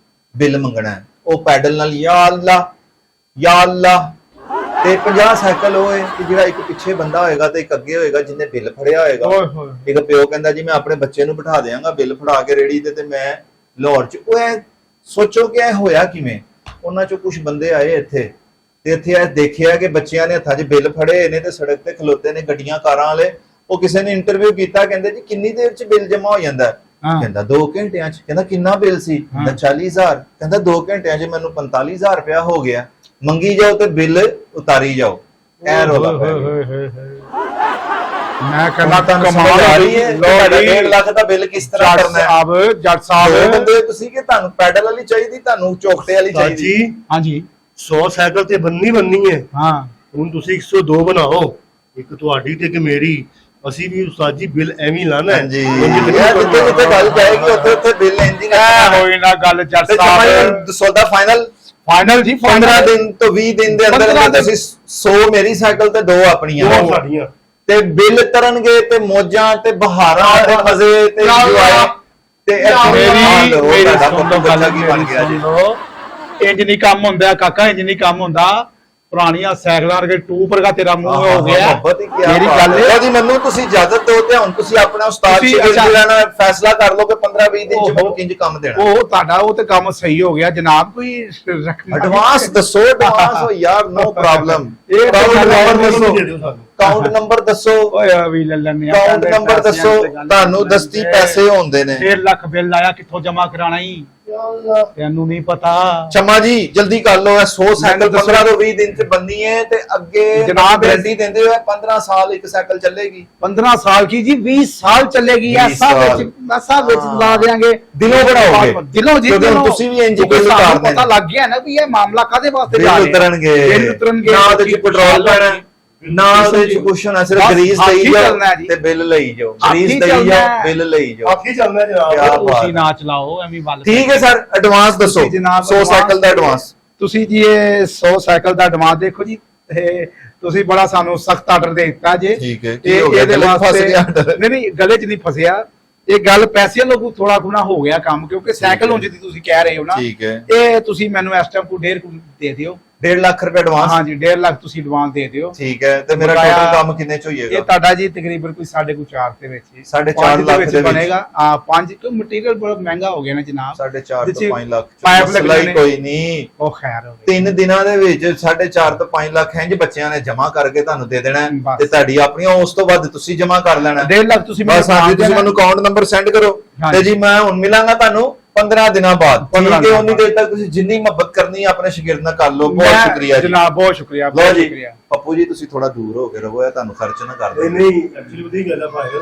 Speaker 4: ਬਿੱਲ ਮੰਗਣਾ ਹੈ, ਉਹ ਪੈਡਲ ਨਾਲ ਯਾ ਅੱਲਾ ਯਾ ਅੱਲਾ। ਤੇ 50 ਸਾਈਕਲ ਉਹ ਹੈ ਕਿ ਜਿਹੜਾ ਇੱਕ ਪਿੱਛੇ ਬੰਦਾ ਹੋਏਗਾ ਤੇ ਇੱਕ ਅੱਗੇ ਹੋਏਗਾ ਜਿਹਨੇ ਬਿੱਲ ਫੜਿਆ ਹੋਏਗਾ।
Speaker 1: ਓਏ ਹੋਏ।
Speaker 4: ਇੱਕ ਪਿਓ ਕਹਿੰਦਾ ਜੀ ਮੈਂ ਆਪਣੇ ਬੱਚੇ ਨੂੰ ਬਿਠਾ ਦਿਆਂਗਾ ਬਿੱਲ ਫੜਾ ਕੇ ਰੇੜੀ ਤੇ ਮੈਂ ਲਾਹੌਰ ਚ। ਉਹ ਇਹ ਸੋਚੋ ਕਿ ਇਹ ਹੋਇਆ ਕਿਵੇਂ? ਉਹਨਾਂ ਚੋਂ ਕੁਝ ਬੰਦੇ ਆਏ ਇੱਥੇ ਤੇ ਇੱਥੇ ਇਹ ਦੇਖਿਆ ਕਿ ਬੱਚਿਆਂ ਨੇ ਹੱਥਾਂ 'ਚ ਬਿੱਲ ਫੜੇ ਨੇ ਤੇ ਸੜਕ ਤੇ ਖਲੋਤੇ ਨੇ ਗੱਡੀਆਂ ਕਾਰਾਂ ਵਾਲੇ। ਉਹ ਕਿਸੇ ਨੇ ਇੰਟਰਵਿਊ ਕੀਤਾ, ਕਹਿੰਦੇ ਜੀ ਕਿੰਨੀ ਦੇਰ 'ਚ ਬਿੱਲ ਜਮਾ ਹੋ ਜਾਂਦਾ? ਕਹਿੰਦਾ 2 ਘੰਟਿਆਂ 'ਚ। ਕਹਿੰਦਾ ਕਿੰਨਾ ਬਿੱਲ ਸੀ? ਕਹਿੰਦਾ 40,000। ਕਹਿੰਦਾ 2 ਘੰਟਿਆਂ 'ਚ ਮੈਨੂੰ 45,000 ਰੁਪਇਆ ਹੋ ਗਿਆ। ਮੰਗੀ ਜਾਓ ਤੇ ਬਿੱਲ ਉਤਾਰੀ ਜਾਓ। ਇਹ ਰੌਲਾ ਪੈ ਗਿਆ।
Speaker 1: ਮੈਂ ਕਹਿੰਦਾ
Speaker 4: ਕਮਾਲ ਆ ਰਹੀ ਹੈ। ਤੁਹਾਡਾ 1.5 ਲੱਖ ਦਾ ਬਿੱਲ ਕਿਸ ਤਰ੍ਹਾਂ
Speaker 1: ਜੱਟ
Speaker 4: ਕਰਨਾ ਹੈ?
Speaker 1: ਸਾਹਿਬ, ਜੱਟ
Speaker 4: ਦੋ
Speaker 1: ਸਾਹਿਬ।
Speaker 4: ਬੰਦੇ ਤੁਸੀਂ ਕਿ ਤੁਹਾਨੂੰ ਪੈਡਲ ਵਾਲੀ ਚਾਹੀਦੀ, ਤੁਹਾਨੂੰ ਚੌਕਟੇ ਵਾਲੀ
Speaker 2: उस्ताद
Speaker 4: ਚਾਹੀਦੀ?
Speaker 2: जी
Speaker 1: ਹਾਂਜੀ
Speaker 2: 100 ਸਾਈਕਲ ਤੇ ਬੰਨੀ ਹੈ।
Speaker 1: ਹਾਂ।
Speaker 2: ਹੁਣ ਤੁਸੀਂ 102 ਬਣਾਓ, ਇੱਕ ਤੁਹਾਡੀ ਤੇ ਇੱਕ ਮੇਰੀ। ਅਸੀਂ ਵੀ ਉਸਤਾਦ ਜੀ ਬਿੱਲ ਐਵੇਂ ਹੀ ਲਾਣਾ ਹੈ।
Speaker 4: ਹਾਂਜੀ,
Speaker 2: ਉਂਝ
Speaker 4: ਇਹ
Speaker 2: ਨਹੀਂ
Speaker 4: ਜਿੱਥੇ ਜਿੱਥੇ ਗੱਲ ਜਾਏਗੀ ਉੱਥੇ ਉੱਥੇ ਬਿੱਲ ਇੰਜਿਨ
Speaker 1: ਹੋਈ ਨਾ ਗੱਲ ਜੱਟ ਸਾਹਿਬ।
Speaker 4: ਸੌਦਾ ਫਾਈਨਲ
Speaker 1: ਫਾਈਨਲ ਜੀ,
Speaker 4: 15 ਦਿਨ ਤੋਂ 20 ਦਿਨ ਦੇ ਅੰਦਰ
Speaker 1: 15
Speaker 4: ਅੰਦਰ ਤੁਸੀਂ 100 ਮੇਰੀ ਸਾਈਕਲ ਤੇ 2 ਆਪਣੀਆਂ
Speaker 2: ਦੋ ਸਾਡੀਆਂ।
Speaker 4: ਤੇ ਬਿੱਲ ਤਰਨਗੇ ਤੇ ਮੌਜਾਂ ਤੇ ਬਹਾਰਾਂ ਤੇ ਮਜ਼ੇ ਤੇ ਇੰਜੋਏ ਤੇ
Speaker 1: ਮੇਰੀ
Speaker 4: ਤੁਹਾਡਾ
Speaker 1: ਸੁਣ ਲਓ
Speaker 4: ਪੁੱਤ
Speaker 1: ਗੱਲ,
Speaker 4: ਕੀ ਬਣ ਗਿਆ ਜੀ?
Speaker 1: ਇੰਜ ਨਹੀਂ ਕੰਮ ਹੁੰਦਾ ਕਾਕਾ, ਇੰਜ ਨਹੀਂ ਕੰਮ ਹੁੰਦਾ। ਪੁਰਾਣੀਆਂ ਸਾਈਕਲਾਂ ਵਰਗੇ ਟੂਬ ਵਰਗਾ ਤੇਰਾ ਮੂੰਹ ਹੋ ਗਿਆ।
Speaker 4: ਮੁਹੱਬਤ ਹੀ ਕੀ
Speaker 1: ਮੇਰੀ ਗੱਲ
Speaker 4: ਹੈ ਜੀ। ਮੈਨੂੰ ਤੁਸੀਂ ਇਜਾਜ਼ਤ ਦਿਓ ਤੇ ਹੁਣ ਤੁਸੀਂ ਆਪਣਾ ਉਸਤਾਦ
Speaker 1: ਤੁਸੀਂ
Speaker 4: ਸ਼ਾਗਿਰਦ
Speaker 1: ਅੱਛਾ।
Speaker 4: ਜਿਹੜਾ ਨਾ ਫੈਸਲਾ ਕਰ ਲਓ ਕਿ 15-20 ਦਿਨ ਚ
Speaker 1: ਓਹੋ।
Speaker 4: ਮੈਨੂੰ ਕਿੰਜ ਕੰਮ ਦੇਣਾ।
Speaker 1: ਉਹ ਤੁਹਾਡਾ ਉਹ ਤੇ ਕੰਮ ਸਹੀ ਹੋ ਗਿਆ ਜਨਾਬ। ਕੋਈ
Speaker 4: ਐਡਵਾਂਸ ਦੱਸੋ, ਐਡਵਾਂਸ ਹੋ ਯਾਰ, ਨੋ ਪ੍ਰੋਬਲਮ।
Speaker 1: ਇਹ
Speaker 4: ਕਾਊਂਟ
Speaker 1: ਗੱਲ
Speaker 4: ਨੰਬਰ
Speaker 1: ਹੈ,
Speaker 4: ਦੱਸੋ,
Speaker 2: ਦੇ ਦਿਓ ਸਾਨੂੰ।
Speaker 4: ਕਾਊਂਟ ਨੰਬਰ ਦੱਸੋ,
Speaker 1: ਓਏ ਵੀ ਲੈ ਲੈਣੇ
Speaker 4: ਕਾਊਂਟ ਨੰਬਰ ਦੱਸੋ। ਤੁਹਾਨੂੰ ਦਸਤੀ ਪੈਸੇ ਹੁੰਦੇ ਨੇ।
Speaker 1: 1.5 ਲੱਖ ਬਿੱਲ ਆਇਆ, ਕਿੱਥੋਂ ਜਮਾ ਕਰਾਣਾ ਹੀ ਤੈਨੂੰ ਨਹੀਂ ਪਤਾ।
Speaker 4: ਚਮਾ ਜੀ ਜਲਦੀ ਕਰ ਲਓ। 100 ਸਾਈਕਲ
Speaker 1: ਦੱਸੋ।
Speaker 4: 15 ਤੋਂ 20 ਦਿਨ ਚ ਬੰਨੀ ਹੈ ਤੇ ਅੱਗੇ
Speaker 1: ਜਨਾਬ,
Speaker 4: ਗਾਰੰਟੀ ਦਿੰਦੇ ਹੋਏ 15 ਸਾਲ ਇੱਕ ਸਾਈਕਲ ਚੱਲੇਗੀ।
Speaker 1: 15 ਸਾਲ ਕੀ ਜੀ, 20 ਸਾਲ ਚੱਲੇਗੀ।
Speaker 4: 20
Speaker 1: ਐਸਾ ਵਿੱਚ
Speaker 4: ਸਾਲ।
Speaker 1: ਲਾ ਦੇਾਂਗੇ,
Speaker 4: ਦਿਲੋਂ ਬਣਾਓਗੇ।
Speaker 1: ਦਿਲੋਂ ਜੀ,
Speaker 4: ਕਿਉਂਕਿ ਹੁਣ
Speaker 1: ਦਿਲੋਂ।
Speaker 4: ਤੁਸੀਂ ਵੀ ਇੰਜ ਹੀ
Speaker 1: ਕਿਉਂਕਿ
Speaker 4: ਬਿੱਲ
Speaker 1: ਸਾਨੂੰ
Speaker 4: ਉਤਾਰਨੇ
Speaker 1: ਪਤਾ
Speaker 4: ਨੇ।
Speaker 1: ਲੱਗ ਗਿਆ ਨਾ ਵੀ ਇਹ ਮਾਮਲਾ ਕਾਦੇ ਵਾਸਤੇ
Speaker 4: ਬਿੱਲ
Speaker 1: ਜਾ ਰਿਹਾ।
Speaker 4: ਉਤਰਨਗੇ,
Speaker 1: ਬਿੱਲ ਉਤਰਨਗੇ,
Speaker 4: ਨਾ ਉਹਦੇ ਚ ਪੈਟਰੋਲ ਪੈਣਾ, ਨਾ ਉਹਦੇ ਚ ਕੁਛ ਹੋਣਾ, ਸਿਰਫ
Speaker 1: ਬਸ
Speaker 4: ਗਰੀਸ
Speaker 1: ਹੱਥ
Speaker 4: ਲਈ
Speaker 1: ਹੀ
Speaker 4: ਜਾਓ
Speaker 1: ਚੱਲਣਾ ਜੀ।
Speaker 4: ਤੇ ਬਿੱਲ ਲਈ ਜਾਓ,
Speaker 1: ਹੱਥ ਹੀ
Speaker 4: ਗਰੀਸ ਲਈ
Speaker 1: ਚੱਲਣਾ
Speaker 4: ਜਾਓ,
Speaker 1: ਹੈ।
Speaker 4: ਬਿੱਲ ਲਈ ਜਾਓ।
Speaker 2: ਆਖੀ ਚੱਲਦਾ
Speaker 4: ਕਿਆ
Speaker 2: ਜਨਾਬ।
Speaker 4: ਬਾਤ
Speaker 1: ਤੁਸੀਂ ਨਾ ਚਲਾਓ ਐਵੇਂ ਵੱਲ।
Speaker 4: ਠੀਕ ਹੈ ਸਰ, ਐਡਵਾਂਸ ਦੱਸੋ,
Speaker 1: ਤੁਸੀਂ ਜਨਾਬ
Speaker 4: 100 ਸਾਈਕਲ ਦਾ ਐਡਵਾਂਸ।
Speaker 1: ਤੁਸੀਂ ਜੀ ਇਹ 100 ਸਾਈਕਲ ਦਾ ਐਡਵਾਂਸ ਦੇਖੋ ਜੀ, ਇਹ ਤੁਸੀਂ ਬੜਾ ਸਾਨੂੰ ਸਖਤ ਆਰਡਰ ਦੇ ਦਿੱਤਾ ਜੇ।
Speaker 4: ਠੀਕ ਹੈ, ਕੀ ਹੋ ਗਿਆ,
Speaker 1: ਇਹਦੇ
Speaker 4: ਗਲੇ 'ਚ ਫਸ
Speaker 1: ਵਾਸਤੇ-
Speaker 4: ਗਿਆ order?
Speaker 1: ਨਹੀਂ ਗਲੇ 'ਚ ਨਹੀਂ ਫਸਿਆ, ਇਹ ਗੱਲ ਪੈਸੇ ਲੋਗੂ ਥੋੜਾ ਗੁਣਾ ਹੋ ਗਿਆ ਕੰਮ, ਕਿਉਂਕਿ ਸਾਈਕਲ ਹੁਣ ਜਿੱਦੀ ਤੁਸੀਂ ਕਹਿ ਰਹੇ ਹੋ ਨਾ,
Speaker 4: ਠੀਕ ਹੈ,
Speaker 1: ਇਹ ਤੁਸੀਂ ਮੈਨੂੰ ਇਸ ਟਾਈਮ ਕੋ 1.5 ਦੇ ਦਿਓ।
Speaker 4: 1.5 ਲੱਖ ਰੁਪਏ ਐਡਵਾਂਸ।
Speaker 1: ਹਾਂਜੀ 1.5 ਲੱਖ ਤੁਸੀਂ ਐਡਵਾਂਸ ਦੇ ਦਿਓ।
Speaker 4: ਠੀਕ ਹੈ, ਤੇ ਮੇਰਾ
Speaker 1: ਬਕਾਇਆ-
Speaker 4: ਟੋਟਲ ਕੰਮ ਕਿੰਨੇ ਚ
Speaker 1: ਇਹ
Speaker 4: ਹੋਈਏਗਾ?
Speaker 1: ਤੁਹਾਡਾ ਜੀ ਤਕਰੀਬਨ ਕੋਈ 4.5 ਦੇ ਵਿੱਚ ਹੀ।
Speaker 4: 4.5 ਲੱਖ ਦੇ ਵਿੱਚ
Speaker 1: ਬਣੇਗਾ। ਹਾਂ 5 ਕਿਉਂ ਮਟੀਰੀਅਲ ਬੜਾ ਮਹਿੰਗਾ ਹੋ ਗਿਆ ਨਾ ਜਨਾਬ।
Speaker 4: 4.5 ਤੋਂ 5 ਲੱਖ
Speaker 1: ਪਾਈਪ
Speaker 4: ਮਸਲਾ
Speaker 1: ਲੱਗਣੇ
Speaker 4: ਹੀ
Speaker 1: ਨੇ।
Speaker 4: ਕੋਈ ਨਹੀਂ।
Speaker 1: ਉਹ ਖੈਰ ਹੋ ਗਈ।
Speaker 4: 3 ਦਿਨਾਂ ਦੇ ਵਿੱਚ 4.5 ਤੋਂ 5 ਲੱਖ ਇੰਜ ਬੱਚਿਆਂ ਨੇ ਜਮਾ ਕਰਕੇ ਤੁਹਾਨੂੰ ਦੇ ਦੇਣਾ ਹੈ,
Speaker 1: ਬਸ।
Speaker 4: ਤੇ ਤੁਹਾਡੀ ਆਪਣੀਆਂ ਉਸ ਤੋਂ ਵੱਧ ਤੁਸੀਂ ਜਮਾ ਕਰ ਲੈਣਾ ਹੈ।
Speaker 1: 1.5 ਲੱਖ ਤੁਸੀਂ
Speaker 4: ਬਸ ਹਾਂਜੀ, ਤੁਸੀਂ ਮੈਨੂੰ ਅਕਾਊਂਟ ਨੰਬਰ ਸੈਂਡ ਕਰੋ,
Speaker 1: ਹਾਂਜੀ।
Speaker 4: ਤੇ ਜੀ ਮੈਂ ਹੁਣ ਮਿਲਾਂਗਾ ਤੁਹਾਨੂੰ 15 ਦਿਨਾਂ ਬਾਅਦ।
Speaker 1: 15
Speaker 4: ਠੀਕ ਹੈ, ਉਨੀ
Speaker 1: ਦਿਨਾਂ
Speaker 4: ਦੇਰ ਤੱਕ ਤੁਸੀਂ ਜਿੰਨੀ ਮੁਹੱਬਤ ਕਰਨੀ ਹੈ ਆਪਣੇ ਸ਼ਾਗਿਰਦ ਨਾਲ ਕਰ ਲਓ। ਬਹੁਤ
Speaker 1: ਮੈਂ-
Speaker 4: ਸ਼ੁਕਰੀਆ ਜੀ
Speaker 1: ਜਨਾਬ, ਬਹੁਤ ਸ਼ੁਕਰੀਆ,
Speaker 4: ਲਓ
Speaker 1: ਬਹੁਤ
Speaker 4: ਜੀ
Speaker 1: ਸ਼ੁਕਰੀਆ।
Speaker 4: ਪੱਪੂ ਜੀ, ਤੁਸੀਂ ਥੋੜਾ ਦੂਰ ਹੋ ਕੇ ਰਹੋ, ਇਹ ਤੁਹਾਨੂੰ ਖਰਚ ਨਾ ਕਰ
Speaker 2: ਨਹੀਂ
Speaker 4: ਦੇ।
Speaker 2: ਨਹੀਂ ਐਕਚੁਅਲੀ ਉਹਦੀ ਗੱਲ ਆ ਭਾਈ,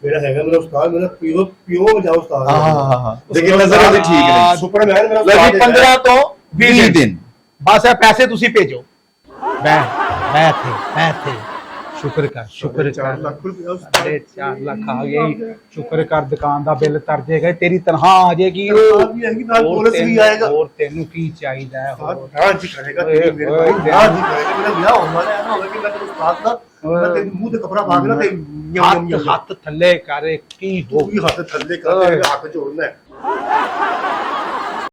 Speaker 2: ਮੇਰਾ ਹੈਗਾ ਮੇਰਾ ਉਸਤਾਦ, ਮੇਰਾ ਪਿਓ ਵਜਾਓ ਉਸਤਾਦ।
Speaker 4: ਹਾਂ ਲੇਕਿਨ ਨਜ਼ਰ ਉਹਦੀ ਠੀਕ ਨਹੀਂ।
Speaker 2: ਸੁਪਰਮੈਨ ਮੇਰਾ
Speaker 4: ਲਓ
Speaker 2: ਉਸਤਾਦ
Speaker 4: ਜੀ
Speaker 2: ਹੈ।
Speaker 4: 15 ਤੋਂ 20 ਦਿਨ।
Speaker 1: ਬਸ ਇਹ ਪੈਸੇ ਤੁਸੀਂ ਭੇਜੋ। ਮੈਂ ਇੱਥੇ ਸ਼ੁਕਰ ਕਰ
Speaker 2: 4 ਲੱਖ ਰੁਪਏ ਉਸਤਾਦ।
Speaker 1: 4.5 ਲੱਖ ਆ ਗਏ। ਸ਼ੁਕਰ ਕਰ ਦੁਕਾਨ ਦਾ ਬਿੱਲ ਤਰ ਜਾਏਗਾ, ਤੇਰੀ ਤਨਖਾਹ ਆ ਜਾਏਗੀ।
Speaker 2: ਤਨਖਾਹ ਵੀ ਆਏਗੀ, ਨਾਲ
Speaker 1: ਹੋਰ
Speaker 2: ਬੋਨਸ ਵੀ
Speaker 1: ਤੈਨੂੰ-
Speaker 2: ਆਏਗਾ।
Speaker 1: ਹੋਰ ਤੈਨੂੰ ਕੀ ਚਾਹੀਦਾ ਹੈ? ਹੋਰ।
Speaker 2: ਹਾਂ ਜੀ ਕਰੇਗਾ
Speaker 1: ਓਏ,
Speaker 2: ਤੇਰੀ ਮੇਰੇ
Speaker 1: ਓਏ,
Speaker 2: ਭਾਈ, ਹਾਂ ਜੀ ਕਰੇਗਾ। ਮੇਰਾ ਵਿਆਹ ਹੋਣ ਵਾਲਾ ਹੈ ਨਾ, ਹੋਵੇ ਕਿ ਮੈਂ ਤੈਨੂੰ ਉਸਤਾਦ ਦਾ ਮੈਂ ਤੇਰੇ ਮੂੰਹ ਤੇ ਕਪੜਾ ਪਾ ਕੇ ਨਾ ਤੇ
Speaker 1: ਹੱਥ ਥੱਲੇ ਕਰ, ਕੀ ਹੋ
Speaker 2: ਤੂੰ ਵੀ ਹੱਥ ਥੱਲੇ ਕਰ, ਤੇਰੇ ਹੱਥ ਜੋੜਨਾ ਹੈ।